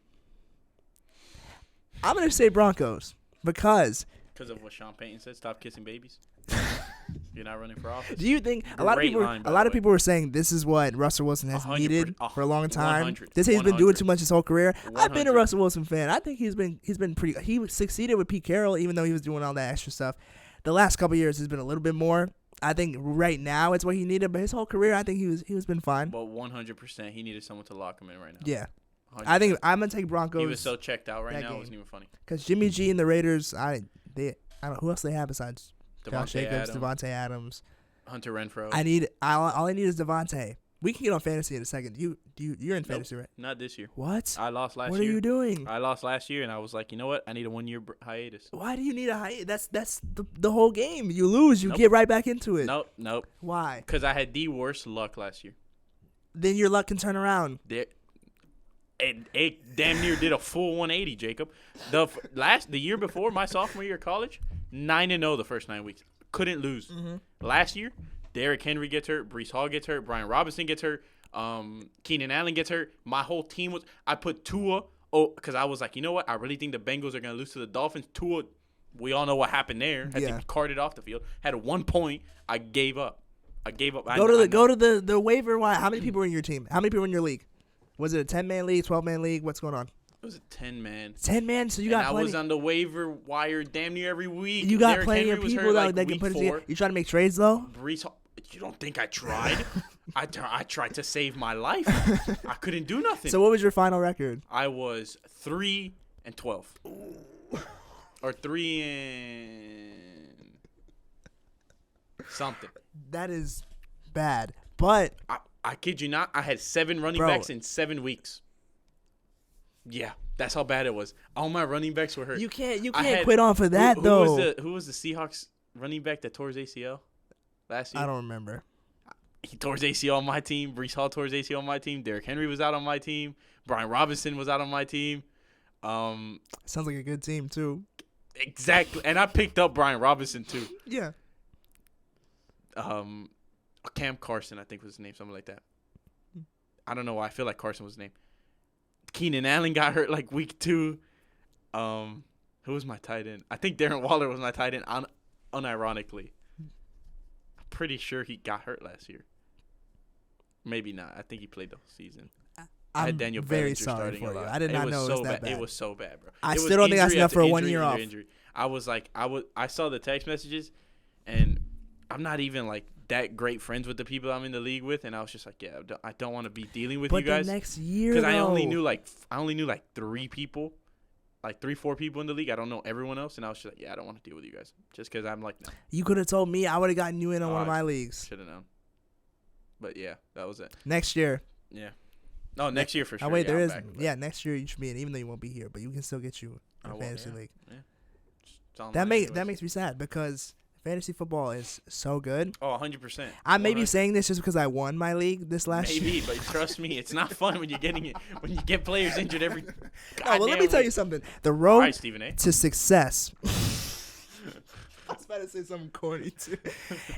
I'm gonna say Broncos because of what Sean Payton said. Stop kissing babies. You're not running for office. Do you think a lot of people were saying this is what Russell Wilson has needed for a long time? 100, this he's been doing too much his whole career. 100. I've been a Russell Wilson fan. I think he's been pretty. He succeeded with Pete Carroll, even though he was doing all that extra stuff. The last couple of years has been a little bit more. I think right now it's what he needed, but his whole career, I think he was been fine. Well, 100%, he needed someone to lock him in right now. Yeah, 100%. I think I'm gonna take Broncos. He was so checked out right now, it wasn't even funny. Because Jimmy G and the Raiders, I don't know who else they have besides Josh Jacobs, Devontae Adams, Hunter Renfrow. All I need is Devontae. We can get on fantasy in a second. You're in fantasy, right? Not this year. What? I lost last year. What are you doing? I lost last year, and I was like, you know what? I need a 1-year hiatus. Why do you need a hiatus? That's the whole game. You lose, you get right back into it. Nope. Why? Because I had the worst luck last year. Then your luck can turn around. It damn near did a full 180, Jacob. The year before my sophomore year of college, 9-0 the first 9 weeks. Couldn't lose. Mm-hmm. Last year, Derrick Henry gets hurt, Breece Hall gets hurt, Brian Robinson gets hurt, Keenan Allen gets hurt. My whole team was – I put Tua because I was like, you know what? I really think the Bengals are going to lose to the Dolphins. Tua, we all know what happened there. Had to carted off the field. Had 1 point. I gave up. Go to the waiver wire. How many people were in your team? How many people were in your league? Was it a 10-man league, 12-man league? What's going on? It was a 10-man. 10-man, so you got plenty. I was on the waiver wire damn near every week. You got plenty of people that can put it in. You trying to make trades, though? Breece Hall. You don't think I tried? I tried to save my life. I couldn't do nothing. So what was your final record? I was 3-12. Or 3 and something. That is bad. But I kid you not, I had 7 running backs in 7 weeks. Yeah, that's how bad it was. All my running backs were hurt. You can't quit on for that though. Who was the Seahawks running back that tore his ACL last year? I don't remember. He tore his ACL on my team. Breece Hall tore his ACL on my team. Derrick Henry was out on my team. Brian Robinson was out on my team. Sounds like a good team too. Exactly, and I picked up Brian Robinson too. Yeah. Cam Carson, I think was his name, something like that. I don't know why. I feel like Carson was his name. Keenan Allen got hurt like week 2. Who was my tight end? I think Darren Waller was my tight end, unironically. I'm pretty sure he got hurt last year. Maybe not. I think he played the whole season. I had Daniel very Bellinger sorry starting for a lot. you. I did not know it was that bad. It was so bad, bro. I still don't think that's enough for a 1 year off. I was like, I saw the text messages, and I'm not even like that great friends with the people I'm in the league with, and I was just like, yeah, I don't want to be dealing with you guys. But the next year, because I only knew like 3 people, like 4 people in the league. I don't know everyone else, and I was just like, yeah, I don't want to deal with you guys, just because I'm like, no. You could have told me. I would have gotten you in on one of my leagues. Should have known. But yeah, that was it. Next year. Yeah. No, next year for sure. Oh wait, there is. Yeah, next year you should be in, even though you won't be here, but you can still get you in a fantasy league. Yeah. That makes me sad because fantasy football is so good. Oh, 100%. I may be saying this just because I won my league this last year. Maybe, but trust me, it's not fun when you get players injured every. No, well, let me tell you something. The road to success. I was about to say something corny too.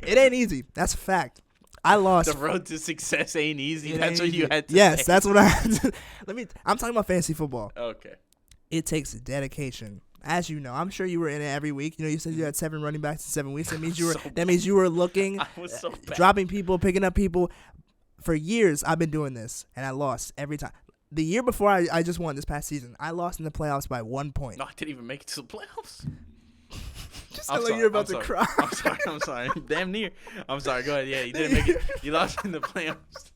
It ain't easy. That's a fact. I lost. The road to success ain't easy. That's what you had to say. Yes, that's what I had to. I'm talking about fantasy football. Okay. It takes dedication. As you know, I'm sure you were in it every week. You know, you said you had 7 running backs in 7 weeks. That means you were looking, I was so bad. dropping people, picking up people. For years, I've been doing this, and I lost every time. The year before I just won this past season, I lost in the playoffs by 1 point. No, I didn't even make it to the playoffs. Just like you're about to cry. I'm sorry. Damn near. I'm sorry. Go ahead. Yeah, you didn't make it. You lost in the playoffs.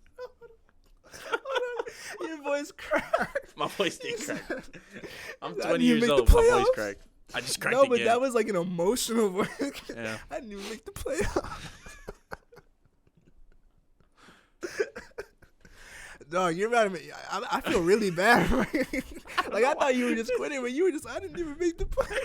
Your voice cracked. My voice did crack. I'm 20 years old. My voice cracked. I just cracked again. No, but that was like an emotional voice. Yeah. I didn't even make the playoffs. Dog, you're mad at me. I feel really bad. Like, I thought you were just quitting, but you were just, I didn't even make the playoffs.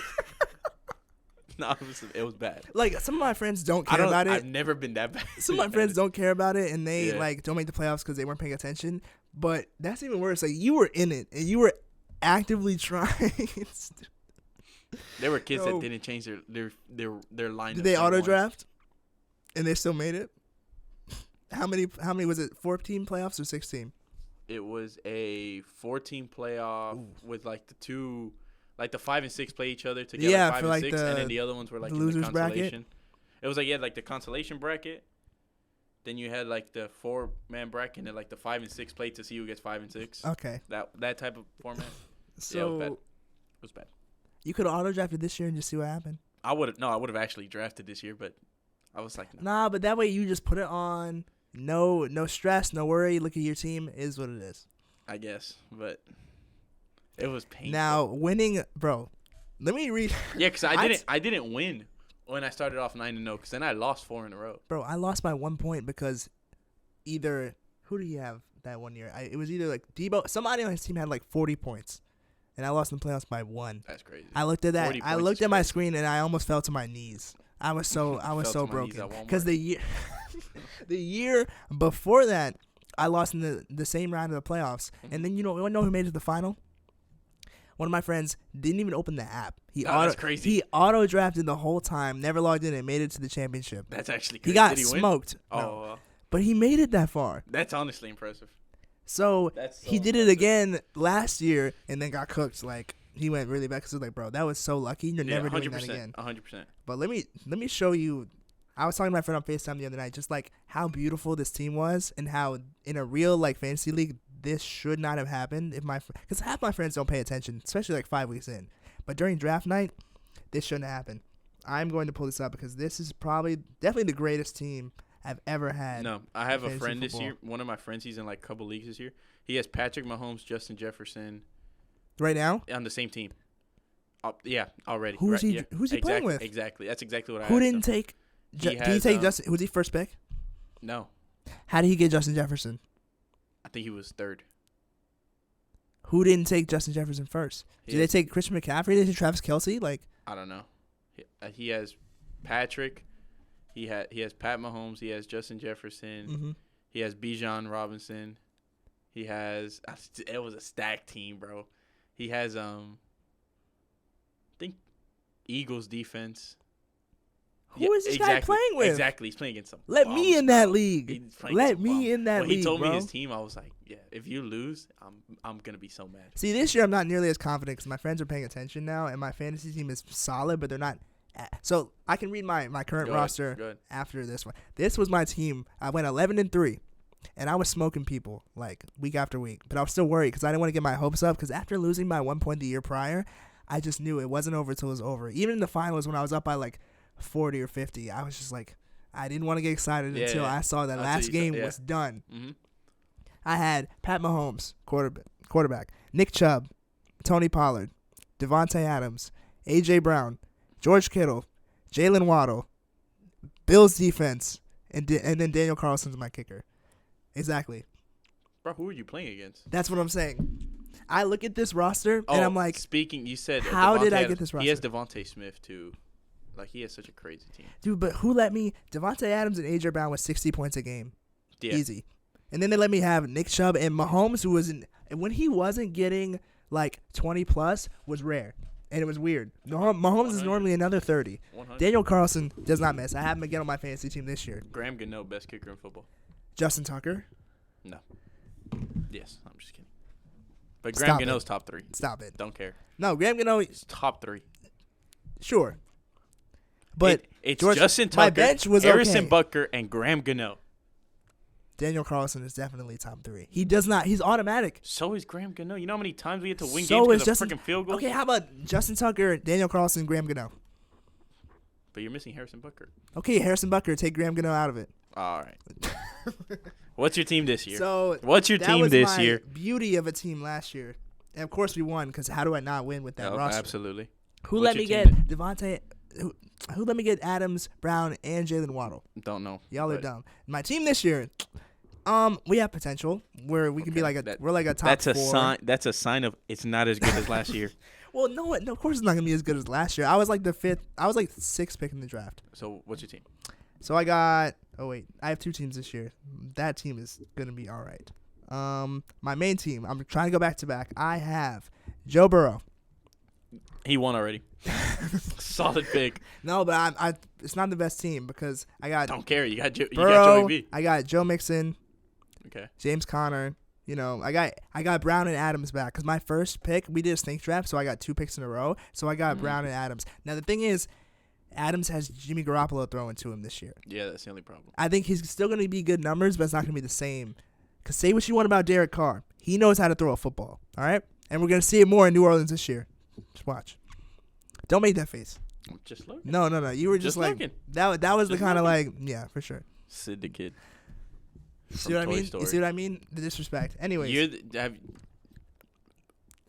No, it was bad. Like, some of my friends don't care about it. I've never been that bad. Some of my friends don't care about it, and they don't make the playoffs because they weren't paying attention. But that's even worse. Like, you were in it, and you were actively trying. There were kids that didn't change their lineup. Did they auto draft, and they still made it? How many was it? 4-team playoffs or 16? It was a 4-team playoff with like the 5 and 6 play each other together. Yeah, 5 for and like 6, and then the other ones were like in the losers consolation. bracket. It was like like the consolation bracket. Then you had like the 4-man bracket, and then like the 5 and 6 play to see who gets 5 and 6. Okay. That type of format. So it was bad. You could have auto drafted this year and just see what happened. I would have actually drafted this year, but I was like, no. Nah, but that way you just put it on. No stress, no worry. Look at your team is what it is. I guess, but it was painful. Now winning, bro. Let me read. Yeah, because I didn't win when I started off 9-0, because then I lost 4 in a row. Bro, I lost by 1 point because either who do you have that 1 year? It was either like Debo. Somebody on his team had like 40 points, and I lost in the playoffs by 1. That's crazy. I looked at that. I looked at my screen and I almost fell to my knees. I was so broken because the year before that I lost in the same round of the playoffs, and then you know who made it to the final? One of my friends didn't even open the app. That's crazy. He auto drafted the whole time, never logged in, and made it to the championship. That's actually crazy. He got Did he smoked. Win? No. But he made it that far. That's honestly impressive. So he did it again last year and then got cooked. Like, he went really bad because it was like, bro, that was so lucky. You're never doing that again. 100%. But let me show you. I was talking to my friend on FaceTime the other night, just like how beautiful this team was and how in a real like fantasy league this should not have happened because half my friends don't pay attention, especially like 5 weeks in. But during draft night, this shouldn't happen. I'm going to pull this up because this is definitely the greatest team I've ever had. No, I have a friend this year. One of my friends, he's in like a couple leagues this year. He has Patrick Mahomes, Justin Jefferson. Right now? On the same team. Yeah, already. Who's he playing with? Exactly. That's exactly what I Who didn't take? Did he take Justin? Was he first pick? No. How did he get Justin Jefferson? I think he was 3rd. Who didn't take Justin Jefferson first? Did they take Christian McCaffrey? Did they take Travis Kelce? Like, I don't know. He has Patrick. He has Pat Mahomes. He has Justin Jefferson. Mm-hmm. He has Bijan Robinson. He has. It was a stacked team, bro. He has I think Eagles defense. Who is this guy playing with? Exactly, he's playing against some. Let me in that league. Let me in that league. When he told me his team, I was like, yeah, if you lose, I'm gonna be so mad. See, this year I'm not nearly as confident because my friends are paying attention now, and my fantasy team is solid, but they're not. So I can read my current roster after this one. This was my team. I went 11-3, and I was smoking people like week after week. But I was still worried because I didn't want to get my hopes up. Because after losing by 1 point the year prior, I just knew it wasn't over till it was over. Even in the finals when I was up by like 40 or 50, I was just like, I didn't want to get excited until I saw that last game was done. Mm-hmm. I had Pat Mahomes, quarterback, Nick Chubb, Tony Pollard, Devontae Adams, A.J. Brown, George Kittle, Jalen Waddle, Bills defense, and then Daniel Carlson's my kicker. Exactly. Bro, who are you playing against? That's what I'm saying. I look at this roster, and I'm like... you said... How did I get this roster? He has Devontae Smith, too. Like, he has such a crazy team. Dude, but who let me? Devontae Adams and A.J. Brown with 60 points a game. Yeah. Easy. And then they let me have Nick Chubb and Mahomes, who was and when he wasn't getting like 20 plus, was rare. And it was weird. Mahomes 100. is normally another 30. 100. Daniel Carlson does not miss. I have him again on my fantasy team this year. Graham Gano, best kicker in football. Justin Tucker. No. Yes, I'm just kidding. But Graham Gano's top 3. Stop it. Don't care. No, Graham Gano. He's top 3. Sure. But it's George, Justin Tucker, my bench was Harrison okay. Butker, and Graham Gano. Daniel Carlson is definitely top 3. He does not. He's automatic. So is Graham Gano. You know how many times we had to win So games is because of Justin. freaking field goals? Okay, how about Justin Tucker, Daniel Carlson, Graham Gano? But you're missing Harrison Butker. Okay, Harrison Butker. Take Graham Gano out of it. All right. What's your team this year? So what's your team this year? Beauty of a team last year, and of course we won. Because how do I not win with that roster? Absolutely. Who What's let me your get team Devontae? Who let me get Adams, Brown, and Jalen Waddle? Don't know. Y'all are dumb. My team this year, we have potential where we can be like we're like a top that's 4. a sign. That's a sign of it's not as good as last year. Well, no, of course it's not gonna be as good as last year. I was like the 5th. I was like 6th pick in the draft. So what's your team? So I got. Oh wait, I have 2 teams this year. That team is gonna be all right. My main team. I'm trying to go back to back. I have Joe Burrow. He won already. Solid pick. No, but I it's not the best team because I got. Don't care. You got Burrow, Joey B. I got Joe Mixon. Okay. James Conner. You know, I got Brown and Adams back because my first pick we did a snake draft, so I got 2 picks in a row. So I got Brown and Adams. Now the thing is, Adams has Jimmy Garoppolo throwing to him this year. Yeah, that's the only problem. I think he's still going to be good numbers, but it's not going to be the same. Because say what you want about Derek Carr, he knows how to throw a football. All right, and we're going to see it more in New Orleans this year. Just watch. Don't make that face. I'm just looking. No. You were just like looking. that was Just the kind of looking. like for sure. Sid the Kid. See what I mean? You see what I mean? The disrespect. Anyways,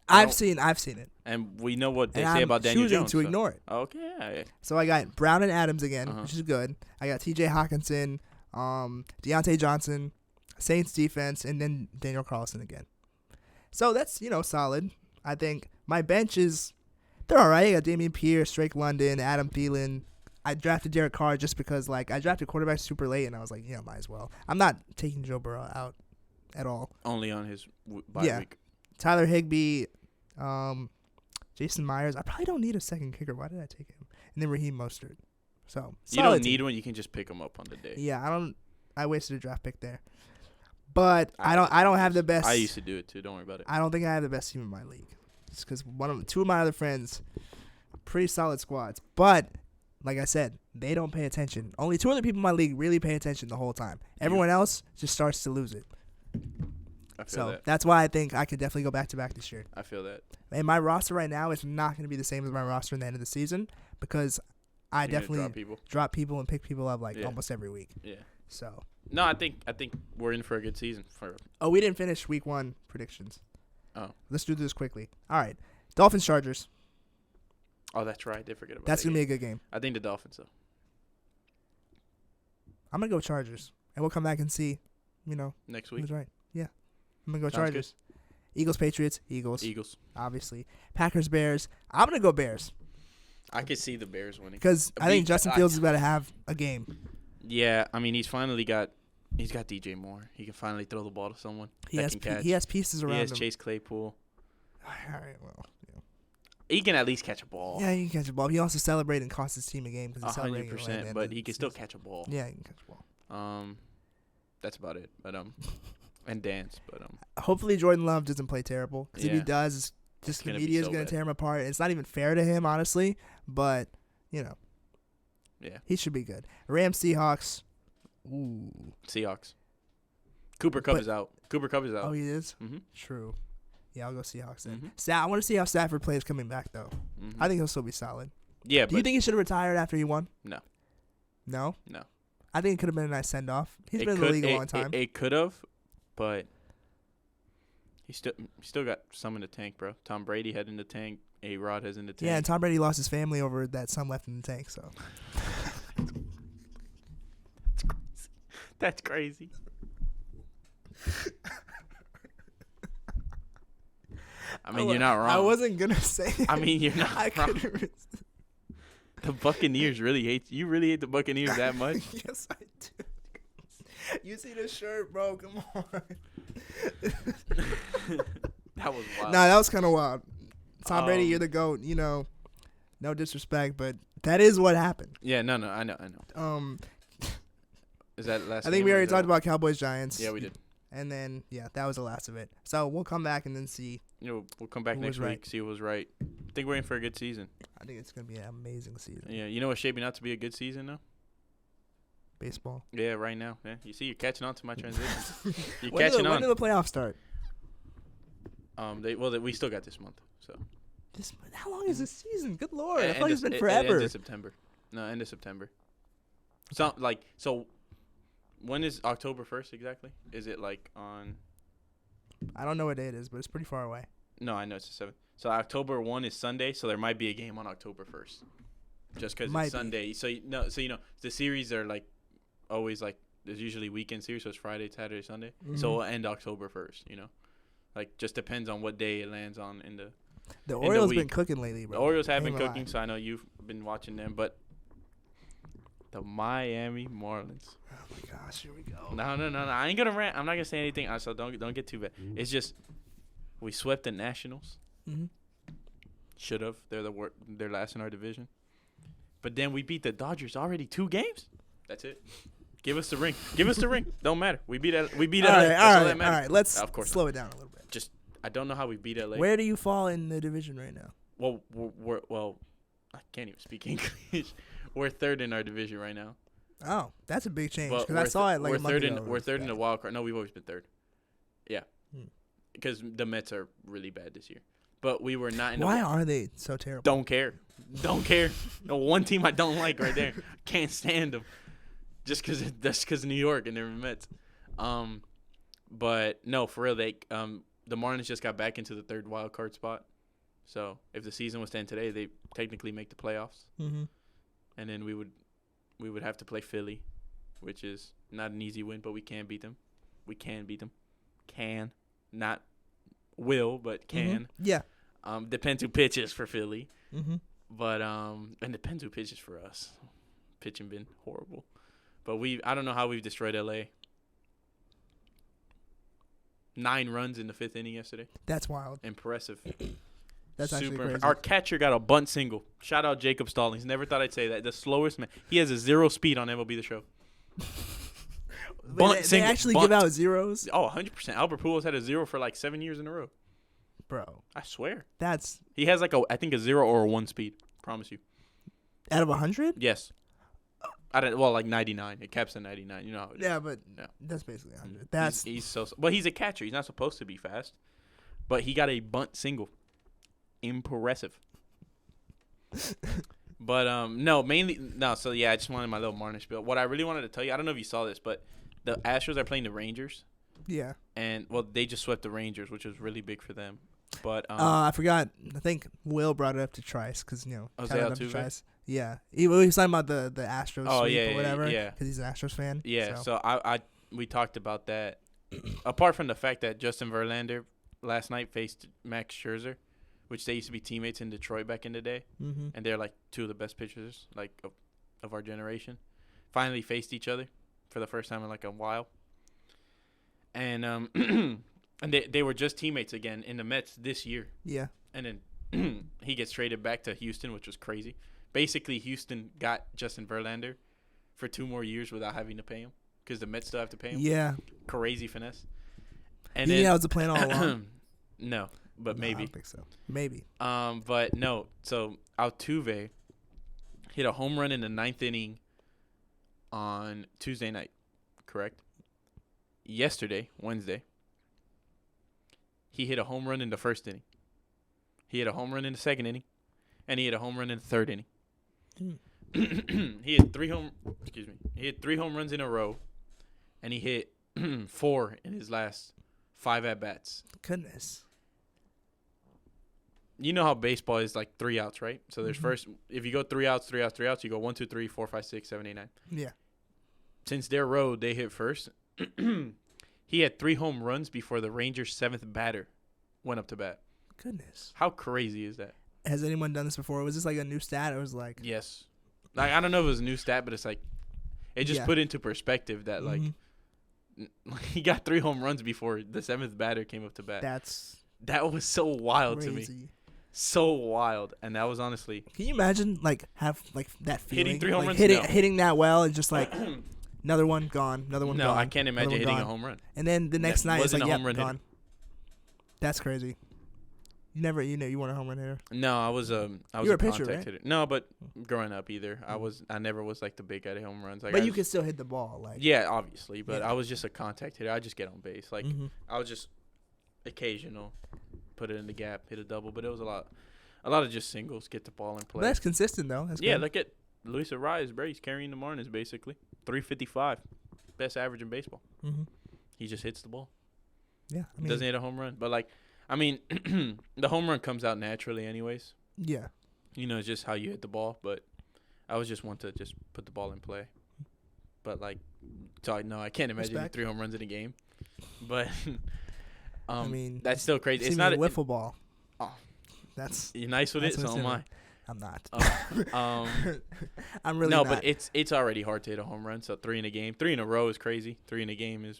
I've seen it. And we know what they And say I'm about Daniel choosing Jones. to ignore it. Okay. Yeah. So I got Brown and Adams again, Uh-huh. which is good. I got T.J. Hawkinson, Deontay Johnson, Saints defense, and then Daniel Carlson again. So that's solid. I think my bench they're all right. I got Damian Pierce, Drake London, Adam Thielen. I drafted Derek Carr just because I drafted quarterbacks super late, and I was like, might as well. I'm not taking Joe Burrow out at all. Only on his bye week. Tyler Higbee, Jason Myers. I probably don't need a second kicker. Why did I take him? And then Raheem Mostert. So you don't need one. You can just pick him up on the day. Yeah, I wasted a draft pick there. But I don't have the best. I used to do it too. Don't worry about it. I don't think I have the best team in my league. It's because 2 of my other friends, pretty solid squads. But like I said, they don't pay attention. Only 2 other people in my league really pay attention the whole time. Everyone else just starts to lose it. I feel that. That's why I think I could definitely go back to back this year. I feel that. And my roster right now is not going to be the same as my roster in the end of the season because I definitely drop people and pick people up almost every week. Yeah. So. No, I think we're in for a good season. We didn't finish week 1 predictions. Oh. Let's do this quickly. All right. Dolphins Chargers. Oh, that's right. I did forget about that. That's going to be a good game. I think the Dolphins, though. I'm going to go Chargers. And we'll come back and see, next week. who's right. Yeah. I'm going to go Sounds Chargers. Good. Eagles Patriots. Eagles. Obviously. Packers Bears. I'm going to go Bears. I could see the Bears winning. Because I think Justin Fields is about to have a game. Yeah. I mean, he's got DJ Moore. He can finally throw the ball to someone. He has pieces around him. He has Chase Claypool. All right, well. He can at least catch a ball. Yeah, he can catch a ball. He also celebrates and costs his team a game because he's 100%, but he can still catch a ball. Yeah, he can catch a ball. That's about it. But and dance. But hopefully Jordan Love doesn't play terrible because if he does, it's just the media is going to tear him apart. It's not even fair to him, honestly. But yeah, he should be good. Rams Seahawks. Ooh. Seahawks. Cooper Kupp is out. Oh, he is. Mm-hmm. True. Yeah, I'll go Seahawks then. Mm-hmm. I want to see how Stafford plays coming back, though. Mm-hmm. I think he'll still be solid. Yeah. Do you think he should have retired after he won? No. No? No. I think it could have been a nice send-off. He's been in the league a long time. It could have, but he still got some in the tank, bro. Tom Brady had in the tank. A-Rod has in the tank. Yeah, and Tom Brady lost his family over that some left in the tank, so. That's crazy. I mean, you're not wrong. I wasn't going to say it. I mean, you're not wrong. The Buccaneers really hate you. Really hate the Buccaneers that much? Yes, I do. You see the shirt, bro? Come on. That was wild. Nah, that was kind of wild. Tom Brady, you're the GOAT. You know, no disrespect, but that is what happened. Yeah, no, I know. Is that last? I think we already talked about Cowboys Giants. Yeah, we did. And then that was the last of it. So we'll come back and then see. We'll come back next week, see who was right. I think we're in for a good season. I think it's gonna be an amazing season. Yeah, you know what's shaping out to be a good season though? Baseball. Yeah, right now. Yeah, you see, you're catching on to my transitions. You're when catching on. When do the playoffs start? We still got this month. So. How long is this season? Good Lord, I thought it's been forever. End of September. No, end of September. So. When is October 1st exactly? Is it like on? I don't know what day it is, but it's pretty far away. No, I know it's the 7th. So October 1 is Sunday, so there might be a game on October 1st. Just because it's Sunday. So the series are like always like there's usually weekend series, so it's Friday, Saturday, Sunday. Mm-hmm. So it'll end October 1st, Like just depends on what day it lands on in the The Orioles been cooking lately, bro. The Orioles have been cooking, so I know you've been watching them, but the Miami Marlins. Oh my gosh, here we go. No. I ain't gonna rant. I'm not gonna say anything. So don't get too bad. It's just we swept the Nationals. Mm-hmm. Should have. They're last in our division. But then we beat the Dodgers already 2 games. That's it. Give us the ring. Don't matter. We beat LA. All right. Let's slow it down a little bit. Just I don't know how we beat LA. Where do you fall in the division right now? Well, I can't even speak English. We're 3rd in our division right now. Oh, that's a big change because I saw it like a month ago. We're third in the wild card. No, we've always been 3rd. Yeah, because the Mets are really bad this year. But we were not in. Why are they so terrible? Don't care. No, one team I don't like right there. Can't stand them. Just because New York and they're Mets. But no, for real, the Marlins just got back into the 3rd wild card spot. So if the season was to end today, they technically make the playoffs. Mm-hmm. And then we would have to play Philly, which is not an easy win, but we can beat them. We can beat them. Can. Not will, but can. Mm-hmm. Yeah. Depends who pitches for Philly. Mm-hmm. But and depends who pitches for us. Pitching been horrible. But I don't know how we've destroyed LA. 9 runs in the 5th inning yesterday. That's wild. Impressive. That's actually crazy. Our catcher got a bunt single. Shout out Jacob Stallings. Never thought I'd say that. The slowest man. He has a 0 speed on MLB The Show. They actually give out zeros? Oh, 100%. Albert Pujols had a 0 for like 7 years in a row. Bro. I swear. He has like I think a 0 or a 1 speed. Promise you. Out of 100? Yes. Like 99. It caps at 99. You know how it is. Yeah, but that's basically 100. He's a catcher. He's not supposed to be fast. But he got a bunt single. Impressive. But so I just wanted my little Marlins spiel. What I really wanted to tell you, I don't know if you saw this, but the Astros are playing the Rangers. Yeah. And they just swept the Rangers, which was really big for them. But I forgot. I think Will brought it up to Trice because Jose Altuve? Yeah, he was talking about the Astros sweep or whatever. Yeah, because he's an Astros fan. Yeah, so we talked about that. Apart from the fact that Justin Verlander last night faced Max Scherzer, which they used to be teammates in Detroit back in the day, mm-hmm. and they're like 2 of the best pitchers like of our generation. Finally faced each other for the first time in like a while, and and they were just teammates again in the Mets this year. Yeah, and then he gets traded back to Houston, which was crazy. Basically, Houston got Justin Verlander for 2 more years without having to pay him because the Mets still have to pay him. Yeah, crazy finesse. And that was the plan all along. No. But maybe. I don't think so. Maybe. But no. So Altuve hit a home run in the 9th inning on Tuesday night, correct? Yesterday, Wednesday, he hit a home run in the 1st inning. He hit a home run in the 2nd inning, and he hit a home run in the 3rd inning. He hit 3 home runs in a row, and he hit 4 in his last 5 at bats. Goodness. You know how baseball is like 3 outs, right? So there's first, if you go 3 outs, you go 1, 2, 3, 4, 5, 6, 7, 8, 9. Yeah. Since their road, they hit first. He had 3 home runs before the Rangers' 7th batter went up to bat. Goodness. How crazy is that? Has anyone done this before? Was this like a new stat or was like? Yes. like I don't know if it was a new stat, but it's like it just put into perspective that like he got 3 home runs before the 7th batter came up to bat. That was so wild to me. So wild, and that was honestly. Can you imagine like have like that feeling? Hitting 3 home runs, hitting that well, and just like another one gone, another one gone. No, I can't imagine hitting a home run. And then the next night it's like home run gone. That's crazy. You weren't a home run hitter. No, I was you were a pitcher, contact right? hitter. No, but growing up either, I never was like the big guy at home runs. Like, but you could still hit the ball, like. Yeah, obviously, but I was just a contact hitter. I just get on base, like I was just occasional, put it in the gap, hit a double, but it was a lot of just singles, get the ball and play. But that's consistent though. That's good. Look at Luis Arias, bro. He's carrying the Marlins basically. 355, best average in baseball. He just hits the ball. Yeah, I mean, doesn't hit a home run, but like. I mean, the home run comes out naturally anyways. Yeah. It's just how you hit the ball. But I was just one to just put the ball in play. But, like, I can't imagine 3 home runs in a game. But, I mean, that's still crazy. It's not a wiffle ball. Oh. That's you're nice with it, so am I. I'm not. I'm really not. No, but it's already hard to hit a home run. So 3 in a game. 3 in a row is crazy. 3 in a game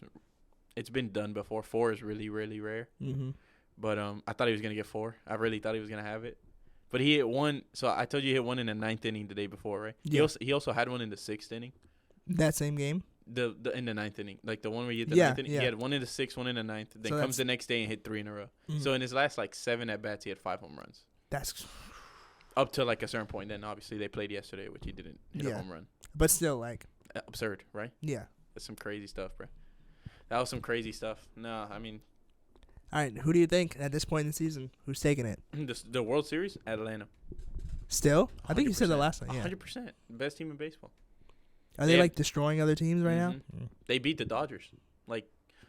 it's been done before. 4 is really, really rare. But I thought he was going to get 4. I really thought he was going to have it. But he hit 1. So I told you he hit 1 in the 9th inning the day before, right? Yeah. He also had 1 in the 6th inning. That same game? The in the 9th inning. Like the one where you hit the 9th inning. Yeah. He had 1 in the 6th, 1 in the 9th. Then comes the next day and hit 3 in a row. So in his last, 7 at-bats, he had 5 home runs. That's... Up to, a certain point. Then, obviously, they played yesterday, which he didn't hit a home run. But still, absurd, right? Yeah. That's some crazy stuff, bro. That was some crazy stuff. No, I mean... All right, who do you think at this point in the season? Who's taking it? The World Series? Atlanta. Still? I think you said that last time. Yeah. 100%. Best team in baseball. Are they destroying other teams right now? They beat the Dodgers.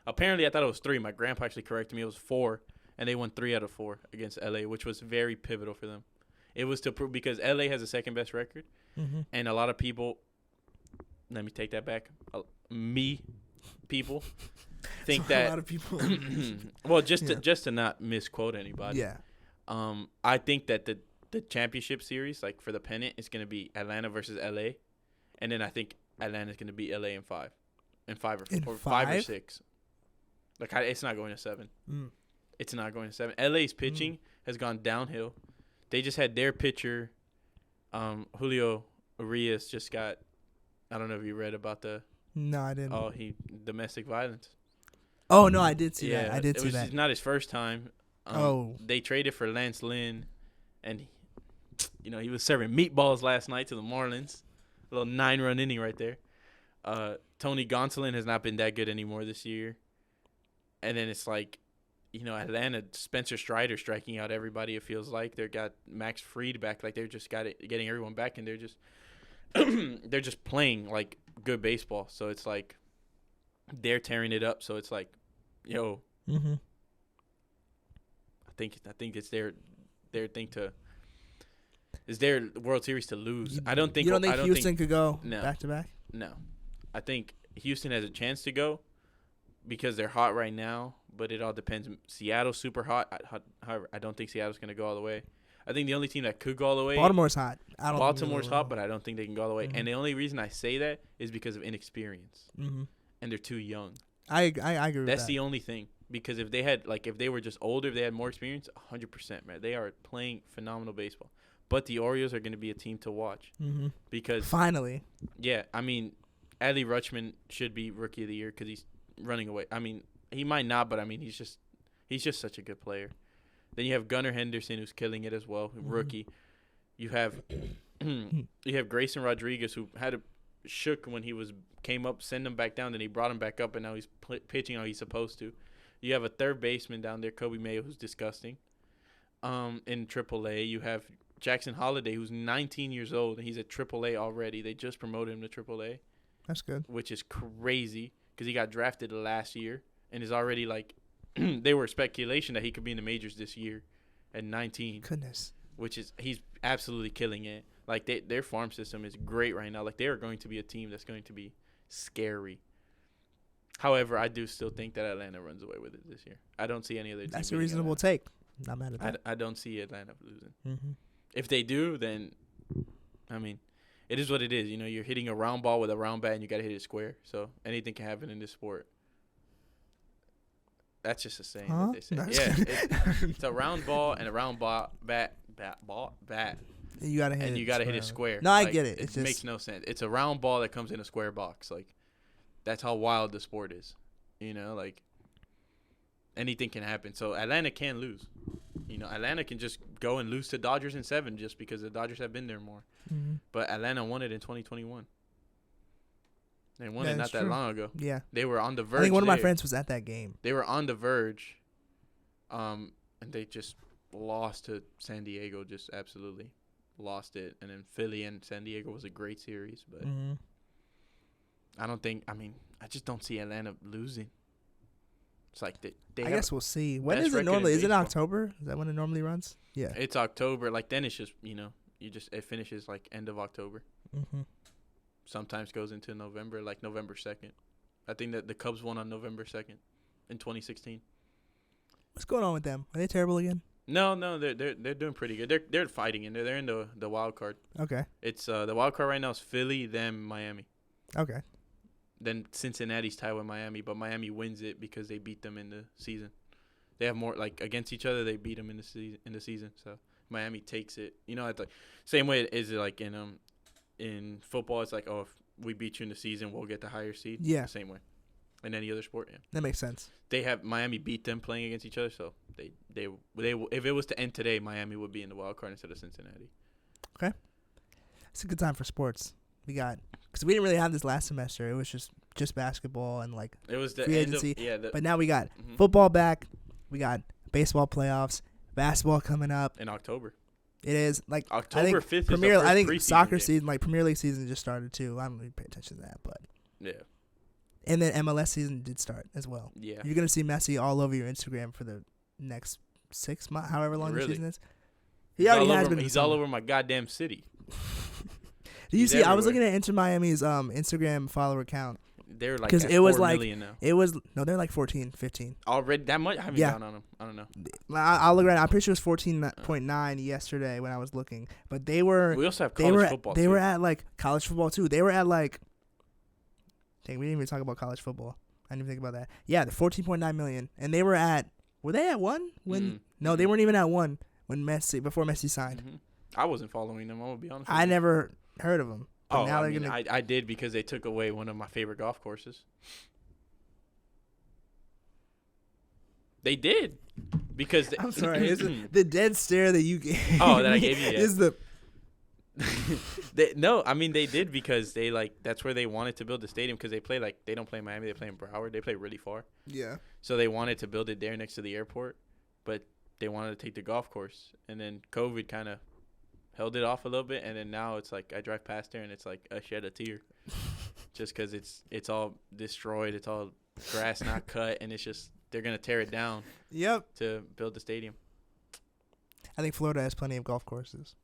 Apparently I thought it was 3. My grandpa actually corrected me. It was 4, and they won 3 out of 4 against LA, which was very pivotal for them. It was to prove because LA has the second best record, and a lot of people. Let me take that back. People think that a lot of people. Well, just to not misquote anybody. Yeah. I think that the championship series, for the pennant, is going to be Atlanta versus LA, and then I think Atlanta's going to beat LA in 5, or 5 or 6. It's not going to 7. It's not going to 7. LA's pitching has gone downhill. They just had their pitcher, Julio Urias, just got. I don't know if you read about the. No, I didn't. Oh, domestic violence. Oh no, I did see that. I did see that. It's not his first time. They traded for Lance Lynn, and he was serving meatballs last night to the Marlins. A little 9-run inning right there. Tony Gonsolin has not been that good anymore this year, and then it's Atlanta, Spencer Strider striking out everybody. It feels like they got Max Fried back. They're just getting everyone back, and they're just they're just playing good baseball. So it's they're tearing it up. So it's yo. I think it's their thing to. Is their World Series to lose? I don't think. You don't think Houston could go back to back? No, I think Houston has a chance to go because they're hot right now. But it all depends. Seattle's super hot. However, I don't think Seattle's going to go all the way. I think the only team that could go all the way. Baltimore's hot. Baltimore's hot, but I don't think they can go all the way. And the only reason I say that is because of inexperience. And they're too young. I agree with that. That's the only thing. Because if they had if they were just older, if they had more experience, 100%, man. They are playing phenomenal baseball. But the Orioles are going to be a team to watch. Because finally. Yeah, I mean, Adley Rutschman should be Rookie of the Year because he's running away. I mean, he might not, but I mean, he's just such a good player. Then you have Gunnar Henderson, who's killing it as well, rookie. You have Grayson Rodriguez, who had a shook when he came up, send him back down, then he brought him back up, and now he's pitching how he's supposed to. You have a third baseman down there, Kobe Mayo, who's disgusting. In AAA, you have Jackson Holliday, who's 19 years old, and he's at AAA already. They just promoted him to AAA. That's good. Which is crazy because he got drafted last year and is already they were speculation that he could be in the majors this year at 19. Goodness. Which is he's absolutely killing it. Their farm system is great right now. They are going to be a team that's going to be scary. However, I do still think that Atlanta runs away with it this year. I don't see any other team. That's a reasonable take. Not mad at that. I don't see Atlanta losing. If they do, then I mean, it is what it is. You know, you're hitting a round ball with a round bat, and you got to hit it square. So anything can happen in this sport. That's just a saying that they say. It's a round ball and a round bat. You gotta hit. And you gotta hit it square. No, I get it. It makes no sense. It's a round ball that comes in a square box. Like, that's how wild the sport is. You know, like, anything can happen. So Atlanta can lose. You know, Atlanta can just go and lose to Dodgers in 7 just because the Dodgers have been there more. Mm-hmm. But Atlanta won it in 2021. They won it not that long ago. Yeah. They were on the verge. I think one of my friends was at that game. They were on the verge, and they just lost to San Diego, just absolutely lost it. And then Philly and San Diego was a great series. But I just don't see Atlanta losing. It's like they I guess we'll see. When is it normally? Is it October? Is that when it normally runs? Yeah. It's October. Like, then it's just, you know, it finishes like end of October. Mm-hmm. Sometimes goes into November, like November 2nd. I think that the Cubs won on November 2nd in 2016. What's going on with them? Are they terrible again? No, they're doing pretty good. They're fighting in there. They're in the wild card. Okay. It's the wild card right now is Philly, them, Miami. Okay. Then Cincinnati's tied with Miami, but Miami wins it because they beat them in the season. They have more, like, against each other. They beat them in the season. So Miami takes it. You know, it's like same way it is like in football. It's like, oh, if we beat you in the season, we'll get the higher seed. Yeah. The same way. In any other sport, yeah. That makes sense. They have Miami beat them playing against each other, so they if it was to end today, Miami would be in the wild card instead of Cincinnati. Okay. It's a good time for sports. Because we didn't really have this last semester. It was just basketball and, like, it was the free end agency. But now we got football back. We got baseball playoffs, basketball coming up in October. It is like October 5th. Premier. Is the first I think preseason soccer game. season, like Premier League season, just started too. I don't really pay attention to that, but yeah. And then MLS season did start as well. Yeah. You're gonna see Messi all over your Instagram for the next 6 months, however long the season is. He already has been. He's all over my goddamn city. Do you see? Everywhere. I was looking at Inter Miami's Instagram follower count. They're like because it was 4 like million now. It was they're like 14, 15 already. That much? I haven't gone on them. I don't know. I'll look right now. I'm pretty sure it was 14.9 yesterday when I was looking. But they were. We also have college football. They were at like college football too. They were at like. Dang, we didn't even talk about college football. I didn't even think about that. Yeah, the 14.9 million, and they were at. Were they at 1 when? No, they weren't even at 1 when before Messi signed. Mm-hmm. I wasn't following them. I'm gonna be honest. I never heard of them. Oh, now I did because they took away one of my favorite golf courses. They did because I'm sorry. The dead stare that you gave. Oh, that I gave you. Yeah. Is the. No, I mean they did because they that's where they wanted to build the stadium because they don't play in Miami, they play in Broward, they play really far. Yeah. So they wanted to build it there next to the airport, but they wanted to take the golf course, and then COVID kind of held it off a little bit, and then now it's like I drive past there and it's like I shed a tear, just because it's all destroyed, it's all grass not cut, and it's just they're gonna tear it down. Yep. To build the stadium. I think Florida has plenty of golf courses.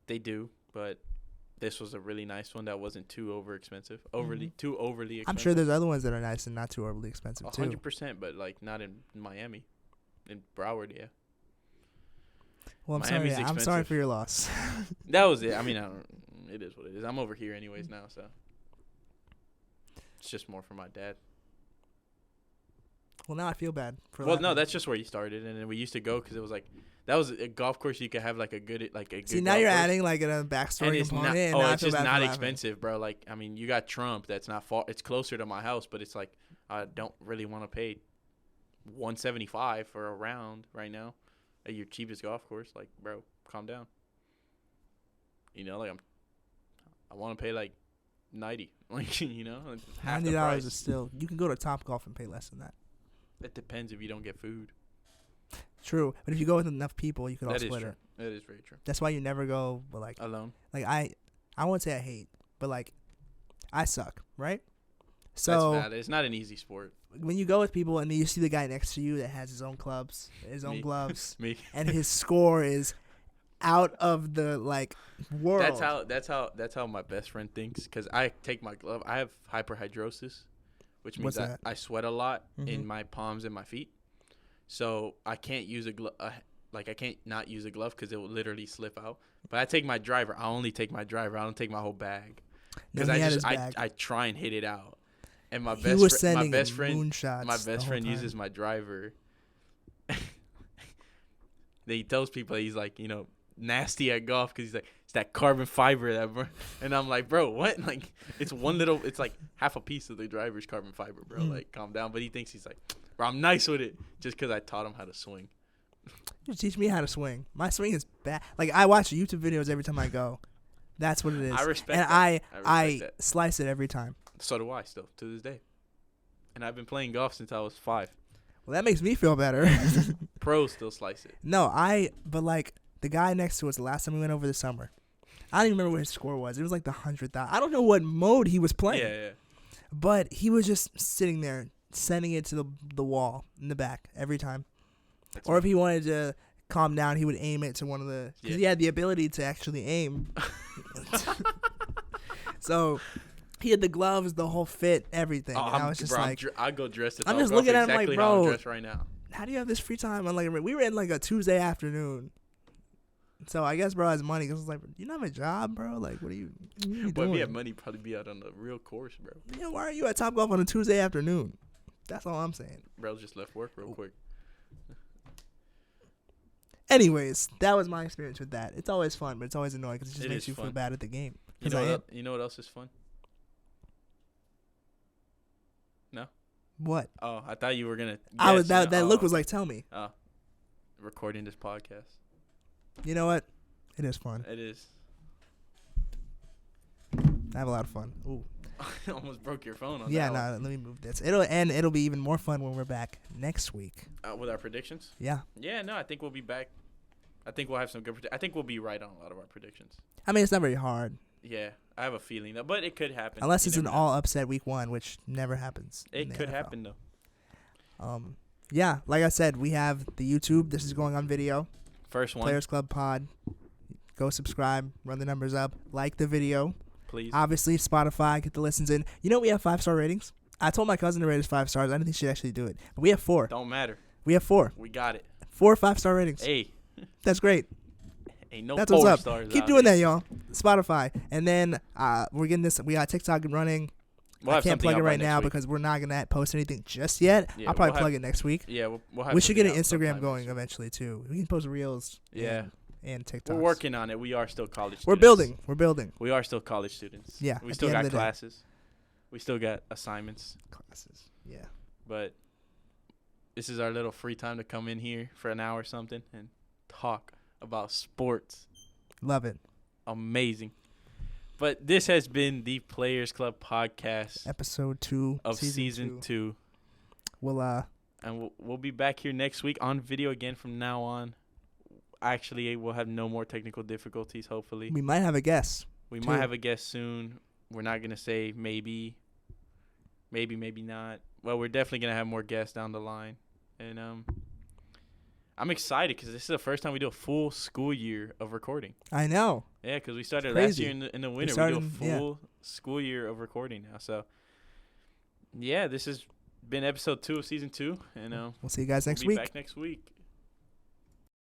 They do, but this was a really nice one that wasn't too overly expensive. I'm sure there's other ones that are nice and not too overly expensive too. 100%, but like not in Miami, in Broward, yeah. Well, I'm sorry for your loss. That was it. I mean, it is what it is. I'm over here anyways now, so it's just more for my dad. Well, now I feel bad. No, that's just where you started, and then we used to go because it was like that was a golf course you could have like a good. See, now you're adding like a backstory component. It's just not expensive, bro. Like, I mean, you got Trump. That's not far. It's closer to my house, but it's like I don't really want to pay $175 for a round right now at your cheapest golf course. Like, bro, calm down. You know, like I want to pay like $90. Like, you know, $90 is still. You can go to Top Golf and pay less than that. It depends if you don't get food. True, but if you go with enough people, you can all split it. That is very true. That's why you never go, but like alone. Like I won't say I hate, but like I suck, right? So that's bad. It's not an easy sport. When you go with people and then you see the guy next to you that has his own clubs, his own gloves, and his score is out of the like world. That's how my best friend thinks. Because I take my glove. I have hyperhidrosis, which means I sweat a lot in my palms and my feet. So I can't use like I can't not use a glove because it will literally slip out. But I take my driver. I only take my driver. I don't take my whole bag because I try and hit it out. And my best friend uses my driver. Then he tells people he's like, nasty at golf because he's like, it's that carbon fiber and I'm like, bro, what? Like, it's like half a piece of the driver's carbon fiber, bro. Like, calm down. But he thinks he's like, bro, I'm nice with it just because I taught him how to swing. You teach me how to swing. My swing is bad. Like, I watch YouTube videos every time I go. That's what it is. I respect that. And I slice it every time. So do I still, to this day. And I've been playing golf since I was 5. Well, that makes me feel better. Pros still slice it. No, but like the guy next to us, the last time we went over the summer, I don't even remember what his score was. It was like the 100th. I don't know what mode he was playing. Yeah. But he was just sitting there, sending it to the wall in the back every time. Or if he wanted to calm down, he would aim it to one of the. Because he had the ability to actually aim. So he had the gloves, the whole fit, everything. And I was just I go dressed. I'm just looking at him like, bro, how I'm dressed right now. How do you have this free time? I'm like, we were in like a Tuesday afternoon. So I guess bro has money because it's like, you don't have a job, bro. Like, what are you doing? But if he had money, probably be out on the real course, bro. Yeah, why are you at Topgolf on a Tuesday afternoon? That's all I'm saying. Bro just left work real quick. Anyways, that was my experience with that. It's always fun, but it's always annoying because it just makes you feel bad at the game. You know what else is fun? No. What? Oh, I thought you were gonna. That look was like, tell me. Recording this podcast. You know what? It is fun. It is. I have a lot of fun. Ooh. I almost broke your phone on that. Yeah, let me move this. It'll be even more fun when we're back next week. With our predictions? Yeah. Yeah, no, I think we'll be back. I think we'll have some good I think we'll be right on a lot of our predictions. I mean, it's not very hard. Yeah, I have a feeling that, but it could happen. Unless it's an all upset week 1, which never happens. It could happen though. Yeah, like I said, we have the YouTube. This is going on video. First one. Players Club Pod. Go subscribe. Run the numbers up. Like the video. Please. Obviously, Spotify. Get the listens in. You know we have 5-star ratings. I told my cousin to rate us 5 stars. I didn't think she'd actually do it, but we have 4. Don't matter. We have 4. We got it. 4 5-star ratings. Hey. That's great. Ain't no That's what's up. Stars Keep doing that, y'all. Spotify. And then we're getting this. We got TikTok running. I can't plug it right now because we're not going to post anything just yet. Yeah, I'll probably plug it next week. Yeah, we'll have we should get an Instagram going eventually, too. We can post Reels. Yeah. And TikTok. We're working on it. We are still college students. We're building. We are still college students. Yeah. We still got classes. We still got assignments. Classes. Yeah. But this is our little free time to come in here for an hour or something and talk about sports. Love it. Amazing. But this has been the Players Club podcast. Episode 2 of season 2. We'll be back here next week on video again from now on. Actually, we'll have no more technical difficulties, hopefully. We might have a guest. We might have a guest soon. We're not going to say maybe, maybe not. Well, we're definitely going to have more guests down the line. And I'm excited because this is the first time we do a full school year of recording. I know. Yeah, because we started last year in the winter. We do a full school year of recording now. So, yeah, this has been episode 2 of season 2. And we'll see you guys next week. Back next week.